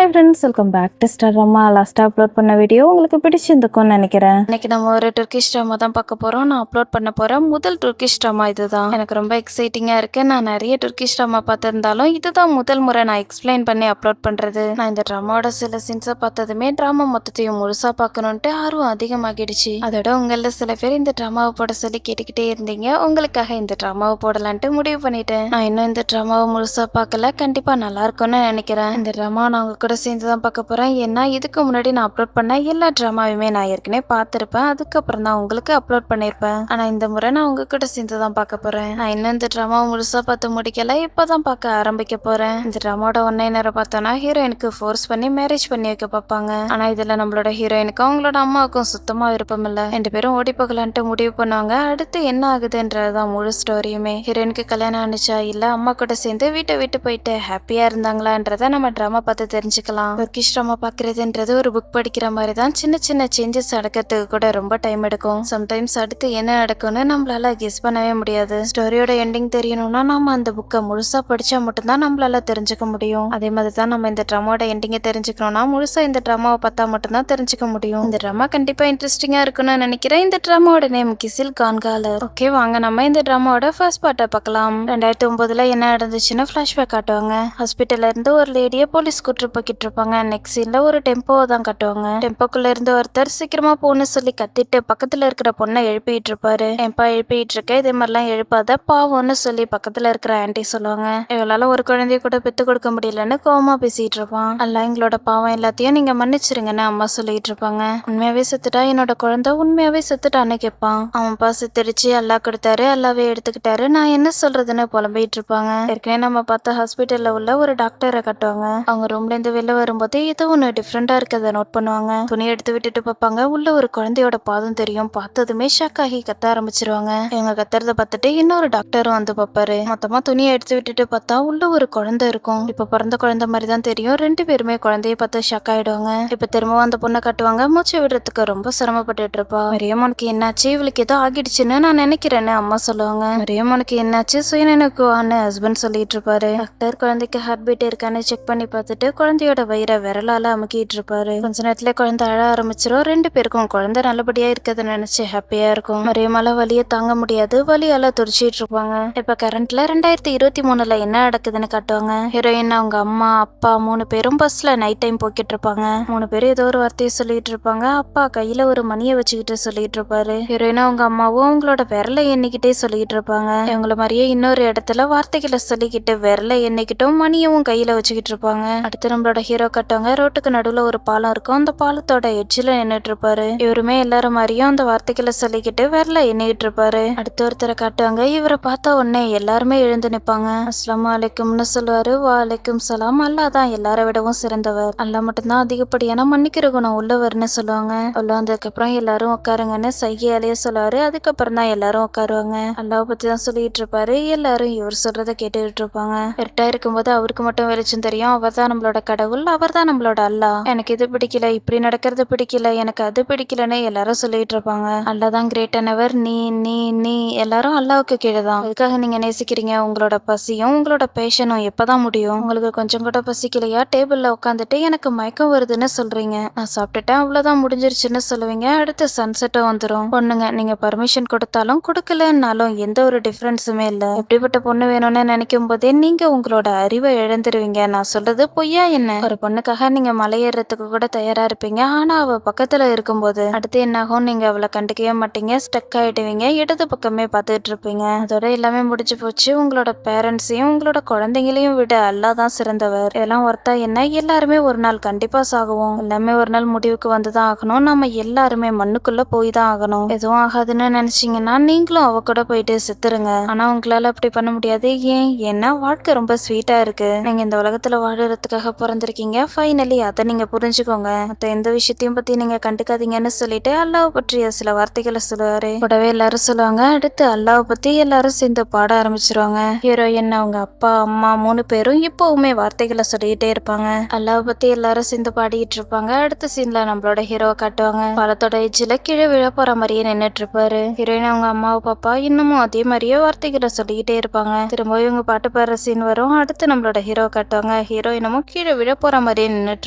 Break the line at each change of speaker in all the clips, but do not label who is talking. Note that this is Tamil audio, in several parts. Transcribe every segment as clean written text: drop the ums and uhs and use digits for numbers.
High friends, welcome back to star drama. லாஸ்ட்டாக அப்லோட் பண்ண வீடியோ உங்களுக்கு பிடிச்சிருந்துக்கும்னு நினைக்கிறேன். இன்னைக்கு நம்ம ஒரு டர்க்கிஷ் ட்ராமா தான் பார்க்க போகிறோம். நான் அப்லோட் பண்ண போகிறேன் முதல் டர்க்கிஷ் ட்ராமா இதுதான். எனக்கு ரொம்ப எக்ஸைட்டிங்காக இருக்குது. நான் நிறைய டர்க்கிஷ் ட்ராமா பார்த்துருந்தாலும் இதுதான் முதல் முறை நான் எக்ஸ்பிளைன் பண்ணி அப்லோட் பண்ணுறது. நான் இந்த ட்ராமாவோட சில சீன்ஸை பார்த்ததுமே ட்ராமா மொத்தத்தையும் முழுசாக பார்க்கணுன்ட்டு ஆர்வம் அதிகமாகிடுச்சு. அதோட உங்களில் சில பேர் இந்த ட்ராமாவை போட சொல்லி கேட்டுக்கிட்டே இருந்தீங்க. உங்களுக்காக இந்த ட்ராமாவை போடலான்ட்டு முடிவு பண்ணிட்டேன். நான் இன்னும் இந்த ட்ராமாவை முழுசாக பார்க்கல. கண்டிப்பாக நல்லா இருக்கும்னு நினைக்கிறேன். இந்த ட்ராமா நான் உங்க கூட சேர்ந்து தான் பார்க்க போகிறேன். ஏன்னா இதுக்கு முன்னாடி நான் அப்லோட் பண்ண எல்லா ட்ராமாவுமே நான் ஏற்கனவே பார்த்துருப்பேன். அதுக்கப்புறம் தான் உங்களுக்கு அப்லோட் பண்ணியிருப்பேன். ஆனால் இந்த முறை நான் உங்க கூட சேர்ந்து தான் பார்க்க போகிறேன். நான் இன்னும் இந்த ட்ராமாவை முழுசாக பார்த்து முடிக்கல. இப்போ தான் பார்க்க ஆரம்பிக்க போகிறேன். இந்த ட்ராமாவோட ஒன்னே நேரம் பார்த்தோன்னா ஹீரோயினுக்கு ஃபோர்ஸ் பண்ணி மேரேஜ் பண்ணி வைக்க பார்ப்பாங்க. ஆனால் இதில் நம்மளோட ஹீரோயினுக்கும் அவங்களோட அம்மாவுக்கும் சுத்தமாக விருப்பம் இல்லை. 2 பேரும் ஓடி போகலான்ட்டு முடிவு பண்ணுவாங்க. அடுத்து என்ன ஆகுதுன்றதுதான் முழு ஸ்டோரியுமே. ஹீரோயினுக்கு கல்யாணம் ஆனிச்சா இல்லை அம்மா கூட சேர்ந்து வீட்டை விட்டு போயிட்டு ஹாப்பியாக இருந்தாங்களான்றதை நம்ம ட்ராமா பார்த்து தெரிஞ்சுக்கலாம். டர்க்கிஷ் ட்ராமா பார்க்குறதுன்றது ஒரு புக் படிக்கிற மாதிரி தான். சின்ன சின்ன சேஞ்சஸ் நடக்கிறதுக்கு கூட ரொம்ப டைம் எடுக்கும். சம்டைம்ஸ் அடுத்து என்ன நடக்கும்னு நம்மளால கெஸ் பண்ணவே முடியாது. ஸ்டோரியோட எண்டிங் தெரியணும்னா நம்ம அந்த புக்கை முழுசா படிச்சா மட்டும்தான் நம்மளால தெரிஞ்சுக்க முடியும். அதே மாதிரி தான் நம்ம இந்த ட்ராமாவோட எண்டிங்கை தெரிஞ்சுக்கணும்னா முழுசா இந்த ட்ராமாவை பார்த்தா மட்டும்தான் தெரிஞ்சுக்க முடியும். இந்த ட்ராமா கண்டிப்பா இன்ட்ரெஸ்டிங்கா இருக்குன்னு நினைக்கிறேன். இந்த ட்ராமாவோட நேம் கிசில் கான்காலர். ஓகே, வாங்க நம்ம இந்த ட்ராமாவோட ஃபர்ஸ்ட் பார்ட்டை பார்க்கலாம். 2009 என்ன நடந்துச்சுன்னு ஃபிளாஷ்பேக் காட்டுவாங்க. ஹாஸ்பிட்டல்ல இருந்து ஒரு லேடியை போலீஸ் கூட்டு போய்கிட்டு இருப்பாங்க. நெக்ஸ்ட் சீன்ல ஒரு டெம்போவை தான் காட்டுவாங்க. டெம்போக்குள்ள இருந்து ஒருத்தர் சீக்கிரமா போன்னு சொல்லி கத்திட்டு பக்கத்துல இருக்கிற பொண்ணை எழுப்பிட்டு இருப்பாரு. டெம்பா எழுப்பிட்டு இருக்க, இதே மாதிரிலாம் எழுப்பாத பாவம்னு சொல்லி பக்கத்துல இருக்கிற ஆன்டி சொல்லுவாங்க. இவளால ஒரு குழந்தைய கூட பெத்து கொடுக்க முடியலன்னு கோவமா பேசிட்டு இருப்பான். அல்ல எங்களோட பாவம் எல்லாத்தையும் நீங்க மன்னிச்சிருங்கன்னு அம்மா சொல்லிட்டு இருப்பாங்க. உண்மையாவே செத்துட்டா என்னோட குழந்தை உண்மையாவே செத்துட்டான்னு கேட்பான். அவன்ப்பா செத்துடுச்சு, அல்லா கொடுத்தாரு, அல்லாவே எடுத்துக்கிட்டாரு, நான் என்ன சொல்றதுன்னு புலம்பிட்டு இருப்பாங்க. ஏற்கனவே நம்ம பார்த்த ஹாஸ்பிட்டல்ல உள்ள ஒரு டாக்டரை காட்டுவாங்க. அவங்க ரூம்ல இருந்து வெளில வரும்போது ஏதோ ஒன்று டிஃப்ரெண்டா இருக்கிறத நோட் பண்ணுவாங்க. துணி எடுத்து விட்டுட்டு பார்ப்பாங்க. உள்ள ஒரு குழந்தையோட பாதம் தெரியும். பார்த்ததுமே ஷாக் ஆகி கத்த ஆரம்பிச்சிருவாங்க. இவங்க கத்துறத பார்த்துட்டு இன்னொரு டாக்டரும் வந்து பார்ப்பாரு. மொத்தமா துணியை எடுத்து விட்டுட்டு பார்த்தா உள்ள ஒரு குழந்தை இருக்கும். இப்ப பிறந்த குழந்தை மாதிரி தான் தெரியும். 2 பேருமே குழந்தைய பார்த்து ஷாக் ஆயிடுவாங்க. இப்ப திரும்பவும் அந்த பொண்ணை காட்டுவாங்க. மூச்சு விடுறதுக்கு ரொம்ப சிரமப்பட்டுட்டு இருப்பா. மரியம் உனக்கு என்னாச்சு, இவளுக்கு ஏதோ ஆகிடுச்சுன்னு நான் நினைக்கிறேன்னு அம்மா சொல்லுவாங்க. மரியம் உனக்கு என்னாச்சு, சுயநினைவுக்குவான்னு ஹஸ்பண்ட் சொல்லிட்டு இருப்பாரு. டாக்டர் குழந்தைக்கு ஹார்ட் பீட் இருக்கான்னு செக் பண்ணி பார்த்துட்டு குழந்தையோட வயிறை விரலால அமுக்கிட்டு இருப்பாரு. கொஞ்ச நேரத்துல குழந்தை அழ ஆரம்பிச்சிரும். 2 பேருக்கும் குழந்தை நல்லபடியா இருக்கிறத நினைச்சு ஹாப்பியா இருக்கும். மரியமால வலியை தாங்க முடியாது. வலியால துடிச்சிட்டு இருப்பாங்க. இப்ப கரண்ட்ல 2023 என்ன நடக்குதுன்னு காட்டுவாங்க. ஹீரோயின் அவங்க அம்மா அப்பா 3 பேரும் பஸ்ல நைட் டைம் போய்கிட்டு இருப்பாங்க. 3 பேரும் ஏதோ ஒரு வார்த்தையை சொல்லிட்டு இருப்பாங்க. அப்பா கையில ஒரு மணியை வச்சுக்கிட்டு சொல்லிட்டு இருப்பாரு. ஹீரோயினா அவங்க அம்மாவும் அவங்களோட விரலை எண்ணிக்கிட்டே சொல்லிட்டு இருப்பாங்க. இவங்கள மாதிரியே இன்னொரு இடத்துல வார்த்தைகளை சொல்லிக்கிட்டு விரலை எண்ணிக்கிட்டும் மணியவும் கையில வச்சுக்கிட்டு இருப்பாங்க. அடுத்து நம்மளோட ஹீரோ காட்டுவாங்க. ரோட்டுக்கு நடுவுல ஒரு பாலம் இருக்கும். அந்த பாலத்தோட எட்ஜில் நின்றுட்டு இருப்பாரு. இவருமே எல்லாரும் மாதிரியும் அந்த வார்த்தைகளை சொல்லிக்கிட்டு விரல எண்ணிட்டு இருப்பாரு. அடுத்த ஒருத்தரை காட்டுவாங்க. இவரை பார்த்த உடனே எல்லாருமே எழுந்து நிப்பாங்க. அஸ்ஸலாமு அலைக்கும்னு சொல்லுவாரு. வலைக்கும் சலாம். அல்லா தான் எல்லாரை விடவும் சிறந்தவர். அல்லா மட்டும்தான் அதிகப்படியான மன்னிக்கிற குணம் உள்ளவர்னு சொல்லுவாங்க. உள்ள வந்ததுக்கு அப்புறம் எல்லாரும் உட்காருங்கன்னு சைகையாலேயே சொல்லுவாரு. அதுக்கப்புறம் தான் எல்லாரும் உட்காருவாங்க. அல்லாவை பத்தி தான் சொல்லிட்டு இருப்பாரு. எல்லாரும் இவர் சொல்றத கேட்டுக்கிட்டு இருப்பாங்க. இருட்டா இருக்கும்போது அவருக்கு மட்டும் வெளிச்சம் தெரியும். அவர் தான் நம்மளோட கடவுள், அவர் தான் நம்மளோட அல்லா. எனக்கு இது பிடிக்கல, இப்படி நடக்கிறது பிடிக்கல, எனக்கு அது பிடிக்கலன்னு எல்லாரும் சொல்லிட்டு இருப்பாங்க. அல்லா தான் கிரேட்டானவர். நீ நீ நீ எல்லாரும் அல்லாவுக்கு கீழே தான். அதுக்காக நீங்க நேசிக்கிறீங்க. உங்களோட பசியும் உங்களோட பேஷனும் எப்பதான் முடியும்? உங்களுக்கு கொஞ்சம் கூட பசிக்கலையா? டேபிள்ல உட்காந்துட்டு எனக்கு மயக்கம் வருதுன்னு சொல்றீங்க. நான் சாப்பிட்டுட்டேன், அவ்வளவுதான் முடிஞ்சிருச்சுன்னு சொல்லுவீங்க. அடுத்து சன்செட்டும் வந்துடும். பொண்ணுங்க, நீங்க பர்மிஷன் கொடுத்தாலும் கொடுக்கலன்னாலும் எந்த ஒரு டிஃபரன்ஸுமே இல்லை. எப்படிப்பட்ட பொண்ணு வேணும்னு நினைக்கும் போதே நீங்க உங்களோட அறிவை இழந்துருவீங்க. நான் சொல்றது பொய்யா என்ன? ஒரு பொண்ணுக்காக நீங்க மலையேறதுக்கு கூட தயாரா இருப்பீங்க. ஆனா அவ பக்கத்துல இருக்கும்போது அடுத்து என்னாகும்? நீங்க அவளை கண்டுக்கவே மாட்டீங்க. ஸ்டக் ஆயிடுவீங்க. இடது பக்கமே பார்த்துட்டு இருப்பீங்க. அதோட எல்லாமே முடிஞ்சு போச்சு. உங்களோட பேரண்ட்ஸையும் உங்களோட குழந்தைங்களையும் விட அல்லா தான் சிறந்தவர். இதெல்லாம் ஒர்த்தா என்ன? எல்லாருமே ஒரு நாள் கண்டிப்பா சாகுவோம். எல்லாமே ஒரு நாள் முடிவுக்கு வந்துதான் ஆகணும். நம்ம எல்லாருமே மண்ணுக்குள்ள போய் தான் ஆகணும். எதுவும் ஆகாதுன்னு நினைச்சீங்கன்னா நீங்களும் அவ கூட போயிட்டு செத்துருங்க. ஆனா உங்களால அப்படி பண்ண முடியாது. ஏன்? ஏன்னா வாழ்க்கை ரொம்ப ஸ்வீட்டா இருக்கு. நீங்க இந்த உலகத்துல வாழறதுக்காக பிறந்திருக்கீங்க. ஃபைனலி அதை நீங்க புரிஞ்சுக்கோங்க. மற்ற எந்த விஷயத்தையும் பத்தி நீங்க கண்டுக்காதீங்கன்னு சொல்லிட்டு அல்லாவை பற்றிய சில வார்த்தைகளை சொல்லுவாரு. கூடவே எல்லாரும் சொல்லுவாங்க. அடுத்து அல்லாவை பத்தி எல்லாரும் சேர்ந்து பாட ஆரம்பிச்சிருவாங்க. ஹீரோயின் அவங்க அப்பா அம்மா 3 பேரும் இப்பவுமே வார்த்தைகளை சொல்லிட்டே இருப்பாங்க. அல்லாவை பத்தி எல்லாரும் சேர்ந்து பாடிட்டு இருப்பாங்க. அடுத்த சீன்ல நம்மளோட ஹீரோவை காட்டுவாங்க. பாலத்தோட எஜ்ஜில கீழே விழ போற மாதிரியே நின்னுட்டு இருப்பாரு. ஹீரோயின் அவங்க அம்மாவை பாப்பா இன்னமும் அதே மாதிரியே வார்த்தைகளை சொல்லிக்கிட்டே இருப்பாங்க. திரும்ப இவங்க பாட்டு பாடுற சீன் வரும். அடுத்து நம்மளோட ஹீரோவை காட்டுவாங்க. ஹீரோயினமும் கீழே விழ கீழே போற மாதிரியே நின்னுட்டு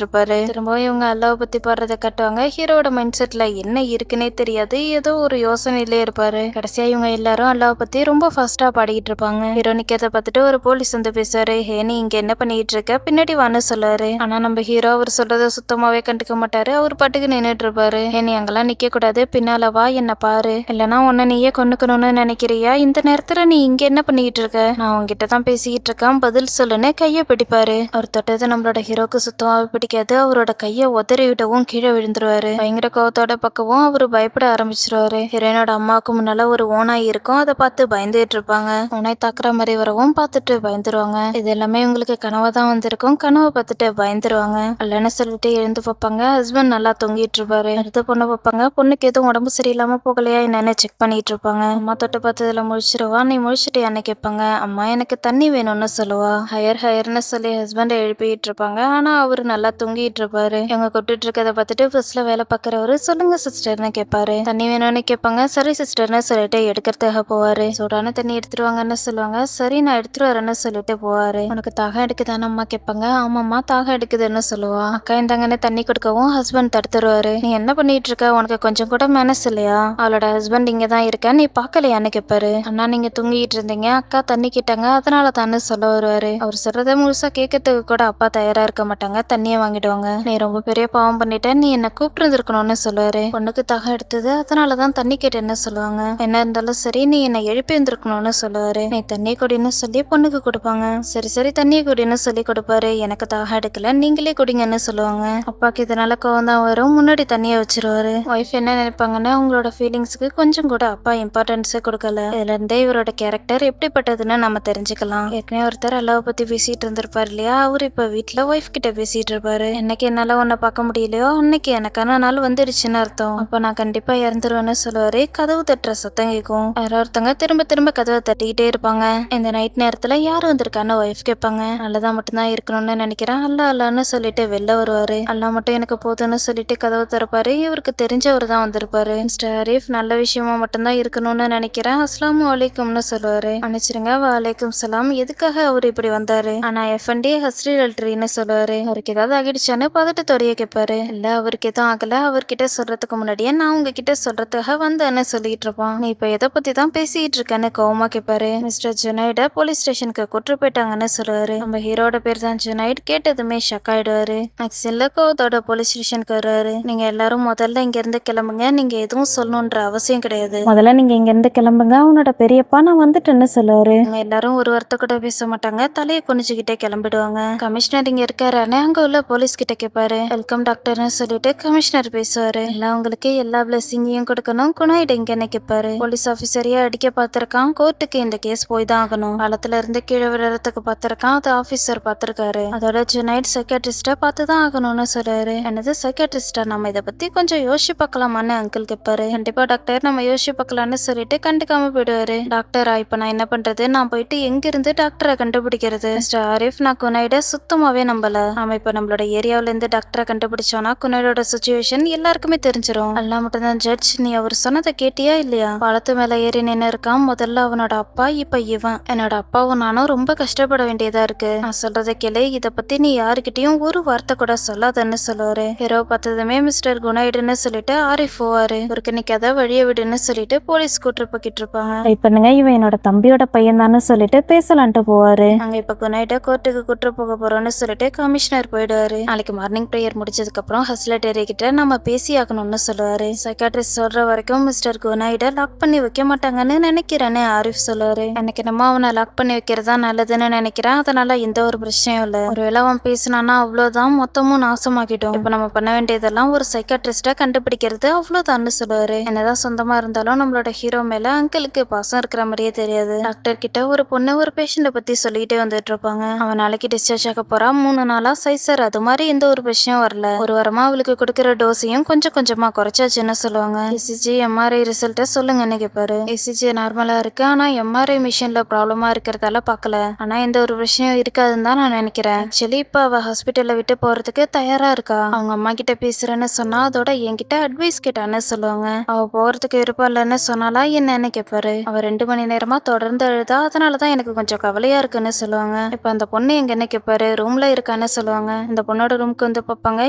இருப்பாரு. திரும்ப இவங்க அல்லாவை பத்தி பாடுறத கட்டுவாங்க. ஹீரோட மைண்ட் செட்ல என்ன இருக்குன்னே தெரியாது, ஏதோ ஒரு யோசனையிலே இருப்பாரு. கடைசியா இவங்க எல்லாரும் அல்லாவை பத்தி ரொம்ப ஃபாஸ்டா பாடிக்கிட்டு இருப்பாங்க. ஹீரோ நிக்கிறத பார்த்துட்டு ஒரு போலீஸ் வந்து பேசுவாரு. ஹே, நீ இங்க என்ன பண்ணிட்டு இருக்க, பின்னாடி வான்னு சொல்லுவாரு. ஆனா நம்ம ஹீரோ அவர் சொல்றத சுத்தமாவே கண்டுக்க மாட்டாரு. அவர் பாட்டுக்கு நின்னுட்டு இருப்பாரு. ஹே, நீ அங்கெல்லாம் நிக்க கூடாது, பின்னால வா, என்ன பாரு, இல்லனா உன்னை நீயே கொன்னுக்கணும்னு நினைக்கிறியா, இந்த நேரத்துல நீ இங்க என்ன பண்ணிட்டு இருக்க, நான் உங்ககிட்ட தான் பேசிக்கிட்டு இருக்கேன், பதில் சொல்லுன்னு கைய பிடிப்பாரு. அவர் தொட்டது நம்மளோட ஹீரோக்கு சுத்தமாவே பிடிக்காது. அவரோட கைய உதறி விடவும் கீழே விழுந்துருவாரு. பயங்கர கோவத்தோட பக்கமும் அவரு பயப்பட ஆரம்பிச்சிருவாரு. ஹீரோனோட அம்மாவுக்கு முன்னால ஒரு ஓனாய் இருக்கும், அதை பார்த்து பயந்துட்டு இருப்பாங்க. ஓனாய் தாக்குற மாதிரி வரவும் பார்த்துட்டு பயந்துருவாங்க. இது எல்லாமே உங்களுக்கு கனவா தான் வந்திருக்கும். கனவை பார்த்துட்டு பயந்துருவாங்க. இல்லைன்னு சொல்லிட்டு எழுந்து பார்ப்பாங்க. ஹஸ்பண்ட் நல்லா தொங்கிட்டு இருப்பாரு. அடுத்த பொண்ணை பார்ப்பாங்க. பொண்ணுக்கு எதுவும் உடம்பு சரியில்லாம போகலையா என்னன்னு செக் பண்ணிட்டு இருப்பாங்க. அம்மா தொட்டு பார்த்ததுல முழிச்சிருவா. நீ முழிச்சிட்டியான்னு கேட்பாங்க. அம்மா எனக்கு தண்ணி வேணும்னு சொல்லுவா. ஹயர்னு சொல்லி ஹஸ்பண்டை எழுப்பிட்டு இருப்பாங்க. ஆனா அவரு நல்லா தூங்கிட்டு இருப்பாரு. இவங்க கொட்டுட்டு இருக்கதை பார்த்துட்டு பஸ்ல வேலை பார்க்கறவரு சொல்லுங்க சிஸ்டர்னு கேட்பாரு. தண்ணி வேணும்னு கேட்பாங்க. சரி சிஸ்டர்னு சொல்லிட்டு எடுக்கிறதுக்காக போவாரு. சூடான தண்ணி எடுத்துருவாங்கன்னு சொல்லுவாங்க. சரி நான் எடுத்துட்டு வரேன்னு சொல்லிட்டு போவாரு. உனக்கு தாகம் எடுக்குதான்னு அம்மா கேட்பாங்க. ஆமாம்மா தாகம் எடுக்குதுன்னு சொல்லுவா. அக்கா இந்தாங்கன்னு தண்ணி கொடுக்கவும் ஹஸ்பண்ட் தடுத்துருவாரு. நீ என்ன பண்ணிட்டு இருக்க, உனக்கு கொஞ்சம் கூட மேனஸ் இல்லையா, அவளோட ஹஸ்பண்ட் இங்க தான் இருக்க, நீ பாக்கலையான்னு கேட்பாரு. அண்ணா நீங்க தூங்கிட்டு இருந்தீங்க, அக்கா தண்ணி கேட்டாங்க, அதனால தானே சொல்ல வருவாரு. அவர் சொல்றத முழுசா கேட்கறதுக்கு கூட அப்பா தயாரா இருக்க மாட்டாங்க. தண்ணியை வாங்கிடுவாங்க. நீ ரொம்ப பெரிய பாவம் பண்ணிட்ட, நீ என்ன கூப்பிட்டு இருந்திருக்கணும்னு சொல்லுவாரு. பொண்ணுக்கு தாகம் எடுத்தது, அதனாலதான் தண்ணி கேட்டேன்னு சொல்லுவாங்க. என்ன இருந்தாலும் சரி, நீ என்ன எழுப்பி இருந்திருக்கணும்னு சொல்லுவாரு. நீ தண்ணி குடின்னு சொல்லி பொண்ணுக்கு கொடுப்பாங்க. சரி தண்ணியை குடின்னு சொல்லி கொடுப்பாரு. எனக்கு தாகம் எடுக்கல, நீங்களே குடிங்கன்னு சொல்லுவாங்க. அப்பாக்கு இதனால கோவம் தான் வரும். முன்னாடி தண்ணியை வச்சிருவாரு. ஒய்ஃப் என்ன நினைப்பாங்கன்னா அவங்களோட ஃபீலிங்ஸ்க்கு கொஞ்சம் கூட அப்பா இம்பார்ட்டன்ஸே கொடுக்கல. இதுல இருந்தே இவரோட கேரக்டர் எப்படிப்பட்டதுன்னு நம்ம தெரிஞ்சுக்கலாம். ஏற்கனவே ஒருத்தர் அல்லாவை பத்தி பேசிட்டு இருந்திருப்பாரு இல்லையா, அவர் இப்ப வீட்டுல ஒய்ஃப் கிட்ட பேசிட்டு இருப்பாரு. என்னைக்கு என்னால உன்னை பார்க்க முடியலையோ அன்னைக்கு எனக்கான நாள் வந்துடுச்சுன்னு அர்த்தம். அப்ப நான் கண்டிப்பா இறந்துருவேன்னு சொல்லுவாரு. கதவு தட்டுற சத்தம் கேட்கும். யாரோ ஒருத்தங்க திரும்ப கதவை தட்டிக்கிட்டே இருப்பாங்க. இந்த நைட் நேரத்துல யாரு வந்திருக்கான்னு ஒய்ஃப் கேட்பாங்க. நல்லதா மட்டும்தான் இருக்கணும்னு நினைக்கிறேன், அல்லான்னு சொல்லிட்டு வெளில வருவாரு. அல்லா மட்டும் எனக்கு போதுன்னு சொல்லிட்டு கதவை திறப்பாரு. இவருக்கு தெரிஞ்சவர் தான் வந்திருப்பாரு. மிஸ்டர் அரீஃப், நல்ல விஷயமா மட்டும்தான் இருக்கணும்னு நினைக்கிறேன், அஸ்ஸலாமு அலைக்கும்னு சொல்லுவாரு. மன்னிச்சிருங்க, வலைக்கும் சலாம். எதுக்காக அவர் இப்படி வந்தாரு? ஆனா எஃப்என்டி ஹஸ்ரீல்ட்ரின்னு சொல்லுவாரு. அவருக்கு ஏதாவது ஆகிடுச்சான்னு பதட்டத்தோடைய கேட்பாரு. இல்ல அவருக்கு எதுவும் ஆகல, அவர்கிட்ட சொல்றதுக்கு முன்னாடியே நான் உங்ககிட்ட சொல்றதுக்காக வந்தேன்னு சொல்லிட்டு இருப்பான். நீ இப்ப எதை பத்தி தான் பேசிட்டு இருக்கேன்னு கோவமா கேட்பாரு. மிஸ்டர் ஜுனைட போலீஸ் ஸ்டேஷனுக்கு கூட்டு போயிட்டாங்கன்னு சொல்லுவாரு. நம்ம ஹீரோட பேர் தான் ஜுனைட். கேட்டதுமே ஷக் ஆயிடுவாரு. சில்லக்கோதோட போலீஸ் ஸ்டேஷனுக்கு வருவாரு. நீங்க எல்லாரும் முதல்ல இங்க இருந்து கிளம்புங்க, நீங்க எதுவும் சொல்லணும்ன்ற அவசியம் கிடையாது, முதல்ல நீங்க இங்க இருந்து கிளம்புங்க, அவனோட பெரியப்பா நான் வந்துட்டேன்னு சொல்லுவாரு. எல்லாரும் ஒரு வார்த்தை கூட பேச மாட்டாங்க, தலையை குனிஞ்சுக்கிட்டே கிளம்பிடுவாங்க. கமிஷனர் இங்க இருக்காரானே அங்க உள்ள போலீஸ் கிட்ட கேட்பாரு. வெல்கம் டாக்டர்னு சொல்லிட்டு கமிஷனர் பேசுவாரு. எல்லாம் உங்களுக்கு எல்லா பிளஸிங்கையும் கொடுக்கணும், குணாயிட இங்கன்னு கேட்பாரு. போலீஸ் ஆபீசரையே அடிக்க பார்த்திருக்கான், கோர்ட்டுக்கு இந்த கேஸ் போய் தான் ஆகணும், காலத்துல இருந்து கீழே விழுறதுக்கு பார்த்திருக்கான், அது ஆபீசர் பார்த்திருக்காரு, அதோட ஜுனைட் சைக்காட்ரிஸ்ட பார்த்து தான் ஆகணும்னு சொல்றாரு. என்னது சைக்காட்ரிஸ்டா, நம்ம இதை பத்தி கொஞ்சம் யோசிச்சு பார்க்கலாமான்னு அங்கிள் கேட்பாரு. கண்டிப்பா டாக்டர், நம்ம யோசிச்சு பார்க்கலாம்னு சொல்லிட்டு கண்டுக்காம போயிடுவாரு. டாக்டரா, இப்ப நான் என்ன பண்றது, நான் போயிட்டு எங்க இருந்து டாக்டரை கண்டுபிடிக்கிறது? மிஸ்டர் ஆரிஃப், நான் குனைட சுத்தமாவே நம்பல. நாம இப்ப நம்மளோட ஏரியாவில இருந்து டாக்டரை கண்டுபிடிச்சோம்னா குனைடோட சுச்சுவேஷன் எல்லாருக்குமே தெரிஞ்சிடும். அல்லா மட்டும் தான் ஜட்ஜ். நீ அவர் சொன்னதை கேட்டியா இல்லையா? பாலத்து மேல ஏறி நின்று இருக்கான். முதல்ல அவனோட அப்பா, இப்ப இவன். என்னோட அப்பாவும் நானும் ரொம்ப கஷ்டப்பட வேண்டியதா இருக்கு. நான் சொல்றதை கேளு, இத பத்தி நீ யாருக்கிட்டையும் ஒரு வார்த்தை கூட சொல்லாதன்னு சொல்லுவாரு. ஹீரோ பார்த்ததுமே மிஸ்டர் குனைடுன்னு சொல்லிட்டு ஆரிஃப் போவாரு. இவருக்கு நிக்காத வழிய விடுன்னு சொல்லிட்டு போலீஸ் கூட்டு போக்கிட்டு இருப்பாங்க. பண்ணுங்க, இவன் என்னோட தம்பியோட பையன் தான்னு சொல்லிட்டு பேசலான்ட்டு போவாரு. அங்க இப்ப குனைட கோர்ட்டுக்கு கூட்டு போக போறோம்னு சொல்லிட்டு கமிஷனர் போயிடுவாரு. நாளைக்கு மார்னிங் பிரேயர் முடிச்சதுக்கு அப்புறம் ஹஸ்லட்டரி கிட்ட நம்ம பேசி ஆகணும்னு சொல்லுவாரு. சைக்காட்ரிஸ்ட் சொல்ற வரைக்கும் மிஸ்டர் குனைட லாக் பண்ணி வைக்க மாட்டாங்கன்னு நினைக்கிறேன்னு ஆரிஃப் சொல்லுவாரு. எனக்கு நம்ம அவனை லாக் பண்ணி வைக்கிறதா நல்லதுன்னு நினைக்கிறேன், அதனால எந்த ஒரு பிரச்சனையும் இல்ல. ஒருவேளை அவன் பேசினானா அவ்வளவுதான், மொத்தமும் நாசமாக்கிட்டோம். இப்ப நம்ம பண்ண வேண்டியதெல்லாம் ஒரு சைக்காட்ரிஸ்ட கண்டுபிடிக்கிறது, அவ்வளவுதான்னு சொல்லுவாரு. என்னதான் சொந்தமா இருந்தாலும் நம்மளோட ஹீரோ மேல அங்கிளுக்கு பாசம் இருக்கிற மாதிரியே தெரியாது. டாக்டர் கிட்ட ஒரு பொண்ணு ஒரு பேஷண்ட பத்தி சொல்லிட்டே வந்துட்டு இருப்பாங்க. அவன் நாளைக்கு டிஸ்சார்ஜ் ஆக போறா, 3 நாளா சைசர் அது மாதிரி எந்த ஒரு பிரச்சனையும் வரல, ஒரு வாரமா அவளுக்கு கொடுக்கிற டோஸையும் கொஞ்சம் கொஞ்சமா குறைச்சாச்சுன்னு சொல்லுவாங்க. ECG MRI ரிசல்ட்ட சொல்லுங்கன்னு கேட்பாரு. ECG நார்மலா இருக்கு, ஆனா MRI மிஷின்ல ப்ராப்ளமா இருக்கிறதால பாக்கல, ஆனா எந்த ஒரு விஷயம் இருக்காதுன்னு தான் நான் நினைக்கிறேன். ஆக்சுவலி இப்ப அவ ஹாஸ்பிட்டல்ல விட்டு போறதுக்கு தயாரா இருக்கா. அவங்க அம்மா கிட்ட பேசுறேன்னு சொன்னா அதோட என்கிட்ட அட்வைஸ் கேட்டான்னு சொல்லுவாங்க. அவ போறதுக்கு விருப்பம் இல்லைன்னு சொன்னாலா என்னன்னு கேட்பாரு. அவ 2 மணி நேரமா தொடர்ந்து அழுதா, அதனாலதான் எனக்கு கொஞ்சம் கவலையா இருக்குன்னு சொல்லுவாங்க. இப்ப அந்த பொண்ணு எங்கன்னு கேட்பாரு. ரூம்ல இருக்கான்னு இருக்கான்னு சொல்லுவாங்க. இந்த பொண்ணோட ரூமுக்கு வந்து பார்ப்பாங்க.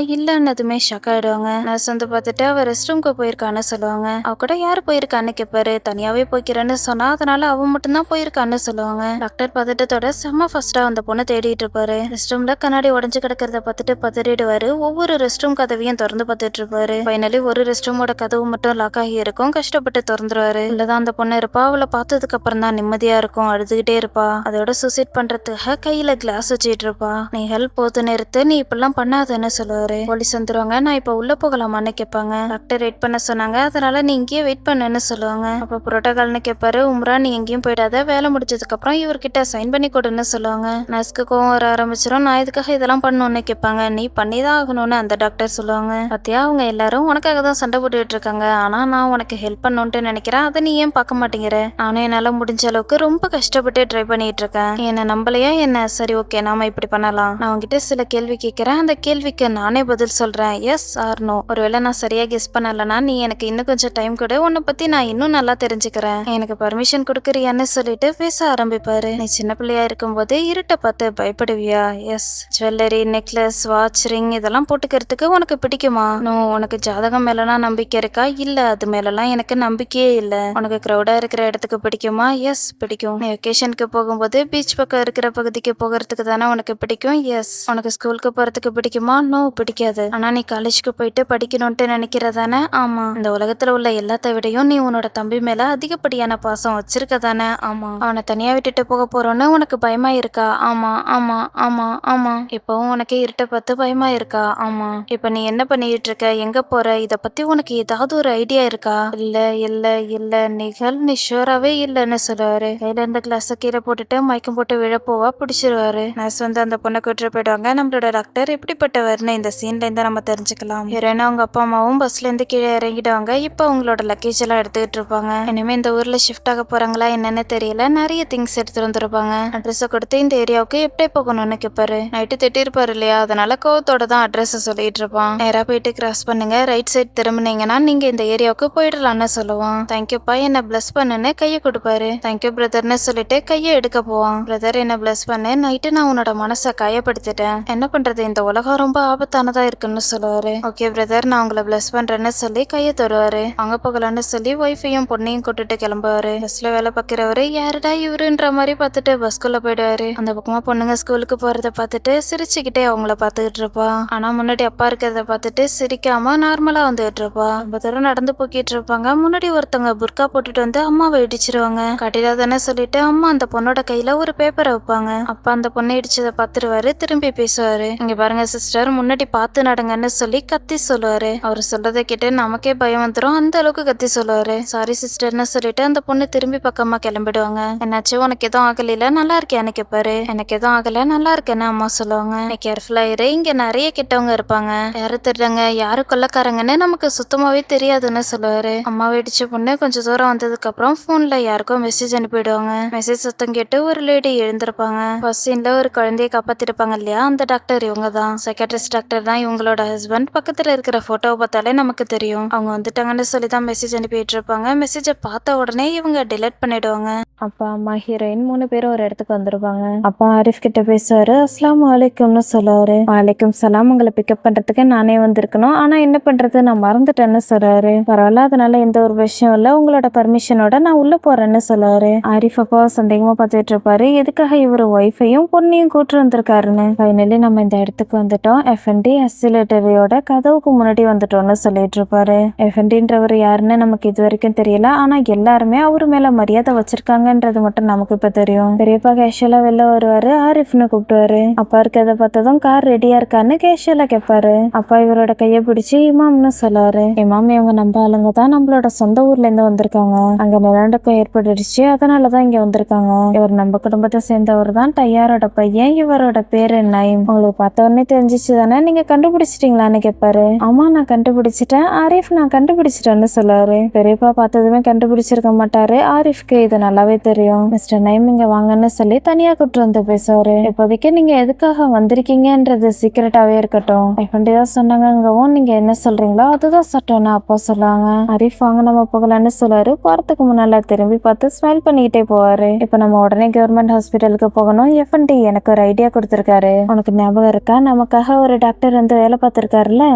இல்லன்னதுமே ஷாக் ஆயிடுவாங்க. நர்ஸ் வந்து பார்த்துட்டு அவ ரெஸ்ட் ரூம்க்கு போயிருக்கான்னு சொல்லுவாங்க. அவ கூட யார் போயிருக்கான்னு கேட்பாரு. தனியாவே போய்க்கிறேன்னு சொன்னா அதனால அவ மட்டும் தான் போயிருக்கான்னு சொல்லுவாங்க. டாக்டர் பதட்டத்தோட செம்ம ஃபர்ஸ்டா அந்த பொண்ணை தேடிட்டு இருப்பாரு. ரெஸ்ட் ரூம்ல கண்ணாடி உடஞ்சு கிடக்கிறத பார்த்துட்டு பதறிடுவாரு. ஒவ்வொரு ரெஸ்ட் ரூம் கதவையும் திறந்து பார்த்துட்டு இருப்பாரு. ஃபைனலி ஒரு ரெஸ்ட் ரூமோட கதவு மட்டும் லாக் ஆகி இருக்கும். கஷ்டப்பட்டு திறந்துருவாரு. உள்ளதான் அந்த பொண்ணு இருப்பா. அவளை பார்த்ததுக்கு அப்புறம் தான் நிம்மதியா இருக்கும். அழுதுகிட்டே இருப்பா. அதோட சூசைட் பண்றதுக்காக கையில கிளாஸ் வச்சுட்டு இருப்பா. நீ ஹெல்ப் போது நிறுத்து, நீ இப்பெல்லாம் பண்ணாதன்னு சொல்லுவாரு. போலீஸ் வந்துருவாங்க. நான் இப்ப உள்ள போகலாமான்னு கேட்பாங்க. டாக்டர் வெயிட் பண்ண சொன்னாங்க. அதனால நீ இங்கேயே வெயிட் பண்ணுன்னு சொல்லுவாங்க. அப்ப புரோட்டோகால்னு கேட்பாரு. உம்ரா நீ எங்கேயும் போயிடாத, வேலை முடிஞ்சதுக்கு அப்புறம் இவர்கிட்ட சைன் பண்ணி கொடுன்னு சொல்லுவாங்க. நர்ஸ்க்கு கோவம் வர ஆரம்பிச்சிடும். நான் இதுக்காக இதெல்லாம் பண்ணணும்னு கேட்பாங்க. நீ பண்ணிதான் ஆகணும்னு அந்த டாக்டர் சொல்லுவாங்க. பத்தியா அவங்க எல்லாரும் உனக்காக தான் சண்டை போட்டுட்டு இருக்காங்க. ஆனா நான் உனக்கு ஹெல்ப் பண்ணணும்ட்டு நினைக்கிறேன். அதை நீ ஏன் பார்க்க மாட்டேங்கிற? நானும் என்னால முடிஞ்ச அளவுக்கு ரொம்ப கஷ்டப்பட்டு ட்ரை பண்ணிட்டு இருக்கேன். என்ன நம்பலையா என்ன? சரி ஓகே, நாம இப்படி பண்ணலாம். நான் உங்ககிட்ட சில கேள்வி கேட்கிறேன். அந்த கேள்விக்கு நானே பதில் சொல்றேன். Yes or no. ஒருவேளை நான் சரியா கெஸ் பண்ணலன்னா நீ எனக்கு இன்னும் கொஞ்சம் டைம் கொடு. உன்னை பத்தி நான் இன்னும் நல்லா தெரிஞ்சுக்கிறேன். எனக்கு பர்மிஷன் கொடுக்குறியான்னு சொல்லிட்டு பேச ஆரம்பிப்பாரு. நீ சின்ன பிள்ளையா இருக்கும்போது இருட்டை பார்த்து பயப்படுவியா? Yes. Jewellery, necklace, watch, ring இதெல்லாம் போட்டுக்கிறதுக்கு உனக்கு பிடிக்குமா? நோ. உனக்கு ஜாதகம் மேலாம் நம்பிக்கை இருக்கா? இல்ல, அது மேலாம் எனக்கு நம்பிக்கையே இல்ல. உனக்கு கிரௌடா இருக்கிற இடத்துக்கு பிடிக்குமா? எஸ் பிடிக்கும். நீ வெக்கேஷனுக்கு போகும்போது பீச் பக்கம் இருக்கிற பகுதிக்கு போகிறதுக்கு தானே உனக்கு பிடிக்கும்? எஸ். உனக்கு ஸ்கூலுக்கு போறதுக்கு பிடிக்குமா? நோ பிடிக்காது. ஆனா நீ காலேஜ்க்கு போயிட்டு படிக்கணும்ட்டு நினைக்கிறதானே? ஆமா. இந்த உலகத்துல உள்ள எல்லாத்த விடையும் நீ உன்னோட தம்பி மேல அதிகப்படியான பாசம் வச்சிருக்க தானே? ஆமா. அவனை தனியா விட்டுட்டு போக போறோன்னு உனக்கு பயமா இருக்கா? ஆமா ஆமா ஆமா ஆமா. இப்பவும் உனக்கு இருட்ட பார்த்து பயமா இருக்கா? ஆமா. இப்ப நீ என்ன பண்ணிட்டு இருக்க? எங்க போற? இத பத்தி உனக்கு ஏதாவது ஒரு ஐடியா இருக்கா? இல்ல இல்ல இல்ல நிகழ் நீ ஷூராவே இல்லன்னு சொல்லுவாரு. கையில இருந்த கிளாஸ கீழே போட்டுட்டு மயக்கம் போட்டு விழப்போவா பிடிச்சிருவாரு. நர்ஸ் வந்து அந்த பொண்ணை கூட்டு போயிடுவாங்க. நம்மளோட டாக்டர் எப்படிப்பட்டவர்னு இந்த சீன்ல இருந்து நம்ம தெரிஞ்சுக்கலாம். ஏன்னா அவங்க அப்பா அம்மாவும் பஸ்ல இருந்து கீழே இறங்கிடுவாங்க. இப்ப அவங்களோட லக்கேஜ் எல்லாம் எடுத்துக்கிட்டு இருப்பாங்க. இனிமே இந்த ஊர்ல ஷிஃப்ட் ஆக போறாங்களா என்னன்னு தெரியல. நிறைய திங்ஸ் எடுத்துட்டு வந்துருப்பாங்க. அட்ரஸ் கொடுத்து இந்த ஏரியாவுக்கு எப்படி போகணும்னு கேட்பாரு. நைட்டு திட்டிருப்பாரு இல்லையா, அதனால கோவத்தோட தான் அட்ரஸ் சொல்லிட்டு இருப்பான். நேரா போயிட்டு கிராஸ் பண்ணுங்க, ரைட் சைட் திரும்பினீங்கன்னா நீங்க இந்த ஏரியாவுக்கு போயிடலாம்னு சொல்லுவான். தேங்க்யூப்பா, என்ன பிளஸ் பண்ணுன்னு கையை கொடுப்பாரு. தேங்க்யூ பிரதர்னு சொல்லிட்டு கையை எடுக்க போவான். பிரதர் என்ன பிளஸ் பண்ணு, நைட்டு நான் உன்னோட மனசை காயப்படுத்திட்டேன். என்ன பண்றது, இந்த உலகம் ரொம்ப ஆபத்தானதா இருக்குன்னு சொல்லுவாரு. ஓகே பிரதர், நான் உங்களை பிளஸ் பண்றேன்னு சொல்லி கையை தருவாரு. அங்க போகலான்னு சொல்லி ஒய்ஃபையும் பொண்ணையும் கூட்டிட்டு கிளம்புவாரு. பஸ்ல வேலை பார்க்கிறவரு யாருடா இவருன்ற மாதிரி பார்த்துட்டு பஸ்குள்ள போயிடுவாரு. அந்த பக்கமா பொண்ணுங்க ஸ்கூலுக்கு போறத பார்த்துட்டு சிரிச்சுக்கிட்டே அவங்கள பார்த்துக்கிட்டு இருப்பா. ஆனா முன்னாடி அப்பா இருக்கிறத பார்த்துட்டு சிரிக்காம நார்மலா வந்துட்டு இருப்பா. ரொம்ப தூரம் நடந்து போக்கிட்டு இருப்பாங்க. முன்னாடி ஒருத்தவங்க புர்கா போட்டுட்டு வந்து அம்மாவை இடிச்சிருவாங்க. கட்டிடாதானே சொல்லிட்டு அம்மா அந்த பொண்ணோட கையில ஒரு பேப்பரை வைப்பாங்க. அப்பா அந்த பொண்ணை இடிச்சதை பார்த்துருவாரு. திரும்பி பேசுவாரு. இங்க பாருங்க சிஸ்டர், முன்னாடி பார்த்து நடங்கன்னு சொல்லி கத்தி சொல்லுவாரு. அவர் சொல்றதை கேட்டு நமக்கே பயம் வந்துடும். அந்த அளவுக்கு கத்தி சொல்லுவாரு. சாரி சிஸ்டர்னு சொல்லிட்டு அந்த பொண்ணு திரும்பி பக்கமா கிளம்பிடுவாங்க. என்னாச்சு, உனக்கு எதுவும் ஆகல? நல்லா இருக்கேன்னு கேட்பாரு. எனக்கு எதுவும் ஆகல, நல்லா இருக்கேன்னு அம்மா சொல்லுவாங்க. நீ கேர்ஃபுல்லா இரு, இங்க நிறைய கெட்டவங்க இருப்பாங்க. யாரு திருடங்க யாரு கொள்ளக்காரங்கன்னு நமக்கு சுத்தமாவே தெரியாதுன்னு சொல்லுவாரு. அம்மாவை இடிச்ச பொண்ணு கொஞ்சம் தூரம் வந்ததுக்கு அப்புறம் போன்ல யாருக்கும் மெசேஜ் அனுப்பிடுவாங்க. மெசேஜ் சத்தம் கேட்டு ஒரு லேடி எழுந்திருப்பாங்க. ஃபர்ஸ்ட் சீன்ல ஒரு குழந்தைய காப்பாத்திருப்பாங்க இல்லையா, அந்த டாக்டர் இவங்க தான். சைக்காட்ரிஸ்ட் டாக்டர் தான் இவங்களோட ஹஸ்பண்ட். பக்கத்துல இருக்கிற போட்டோவை பார்த்தாலே நமக்கு தெரியும் அவங்க வந்துட்டாங்கன்னு சொல்லி தான் மெசேஜ் அனுப்பிட்டு இருப்பாங்க. மெசேஜை பார்த்த உடனே இவங்க டிலீட் பண்ணிடுவாங்க. அப்பா அம்மா ஹீரோயின் 3 பேரும் ஒரு இடத்துக்கு வந்துருவாங்க. அப்பா ஆரிஃப் கிட்ட பேசுவாரு. அஸ்ஸலாமு அலைக்கும்னு சொல்லுவாரு. வலைக்கும் சலாம், உங்களை பிக்கப் பண்றதுக்கு நானே வந்திருக்கணும், ஆனா என்ன பண்றது நான் மறந்துட்டேன்னு சொல்றாரு. பரவாயில்ல, அதனால எந்த ஒரு விஷயம் இல்ல, உங்களோட பர்மிஷனோட நான் உள்ள போறேன்னு சொல்லுவாரு. ஆரிஃப் அப்பா சந்தேகமா பார்த்துட்டு இருப்பாரு. எதுக்காக இவரு ஒய்ஃபையும் பொண்ணையும் கூட்டு வந்திருக்காருன்னு. ஃபைனலி நம்ம இந்த இடத்துக்கு வந்துட்டோம். எஃப்என்டி அசிலேட்டரியோட கதவுக்கு முன்னாடி வந்துட்டோம்னு சொல்லிட்டு இருப்பாரு. எஃப்என்டின்றவர் யாருன்னு நமக்கு இது வரைக்கும் தெரியல, ஆனா எல்லாருமே அவரு மேல மரியாதை வச்சிருக்காங்கன்றது மட்டும் நமக்கு இப்ப தெரியும். பெரியப்பா கேஷுவலா வெளில வருவாரு. ஆரிஃப்னு கூப்பிடுவாரு. அப்பா இருக்கிறத பார்த்ததும் கார் ரெடியா இருக்கான்னு கேஷுவலா கேட்பாரு. அப்பா இவரோட கையை பிடிச்சு இமாம்னு சொல்லுவாரு. இமாம் இவங்க நம்ம ஆளுங்க தான், நம்மளோட சொந்த ஊர்ல இருந்து வந்திருக்காங்க. அங்க நிலநடுக்கம் ஏற்பட்டுடுச்சு, அதனாலதான் இங்க வந்திருக்காங்க. இவர் நம்ம குடும்பத்தை சேர்ந்தவர் தான், டையாரோட பையன். இவரோட பேரு நைம். உங்களுக்கு பார்த்த உடனே தெரிஞ்சிச்சு தானே, நீங்க கண்டுபிடிச்சிட்டீங்களான்னு கேட்பாரு. ஆமா நான் கண்டுபிடிச்சிட்டேன் ஆரிஃப், நான் கண்டுபிடிச்சிட்டேன்னு சொல்லுவாரு. பெரியப்பா பார்த்ததுமே கண்டுபிடிச்சிருக்க மாட்டாரு. ஆரிஃப்க்கு இது நல்லாவே தெரியும். மிஸ்டர் நைம் இங்க வாங்கன்னு சொல்லி தனியா கூட்டு வந்து பேசுவாரு. இப்போதைக்கு நீங்க எதுக்காக வந்திருக்கீங்கன்றது சீக்கிரட்டாவே இருக்கட்டும். தான் சொன்னாங்கவும் நீங்க என்ன சொல்றீங்களோ அதுதான் சட்டம்னு அப்பா சொல்லுவாங்க. ஆரிஃப் வாங்க நம்ம போகலான்னு சொல்லுவாரு. போறதுக்கு முன்னால திரும்பி பார்த்து ஸ்மைல் பண்ணிக்கிட்டே போவாரு. இப்ப நம்ம உடனே கவர்மெண்ட் ஹாஸ்பிட்டலுக்கு போகணும். எஃப்என்டி எனக்கு ஒரு ஐடியா கொடுத்திருக்காரு. சொல்லுவாரு. உனக்கு ஞாபகம் இருக்கா, நமக்காக ஒரு டாக்டர் வந்து வேலை பார்த்திருக்காருல்ல,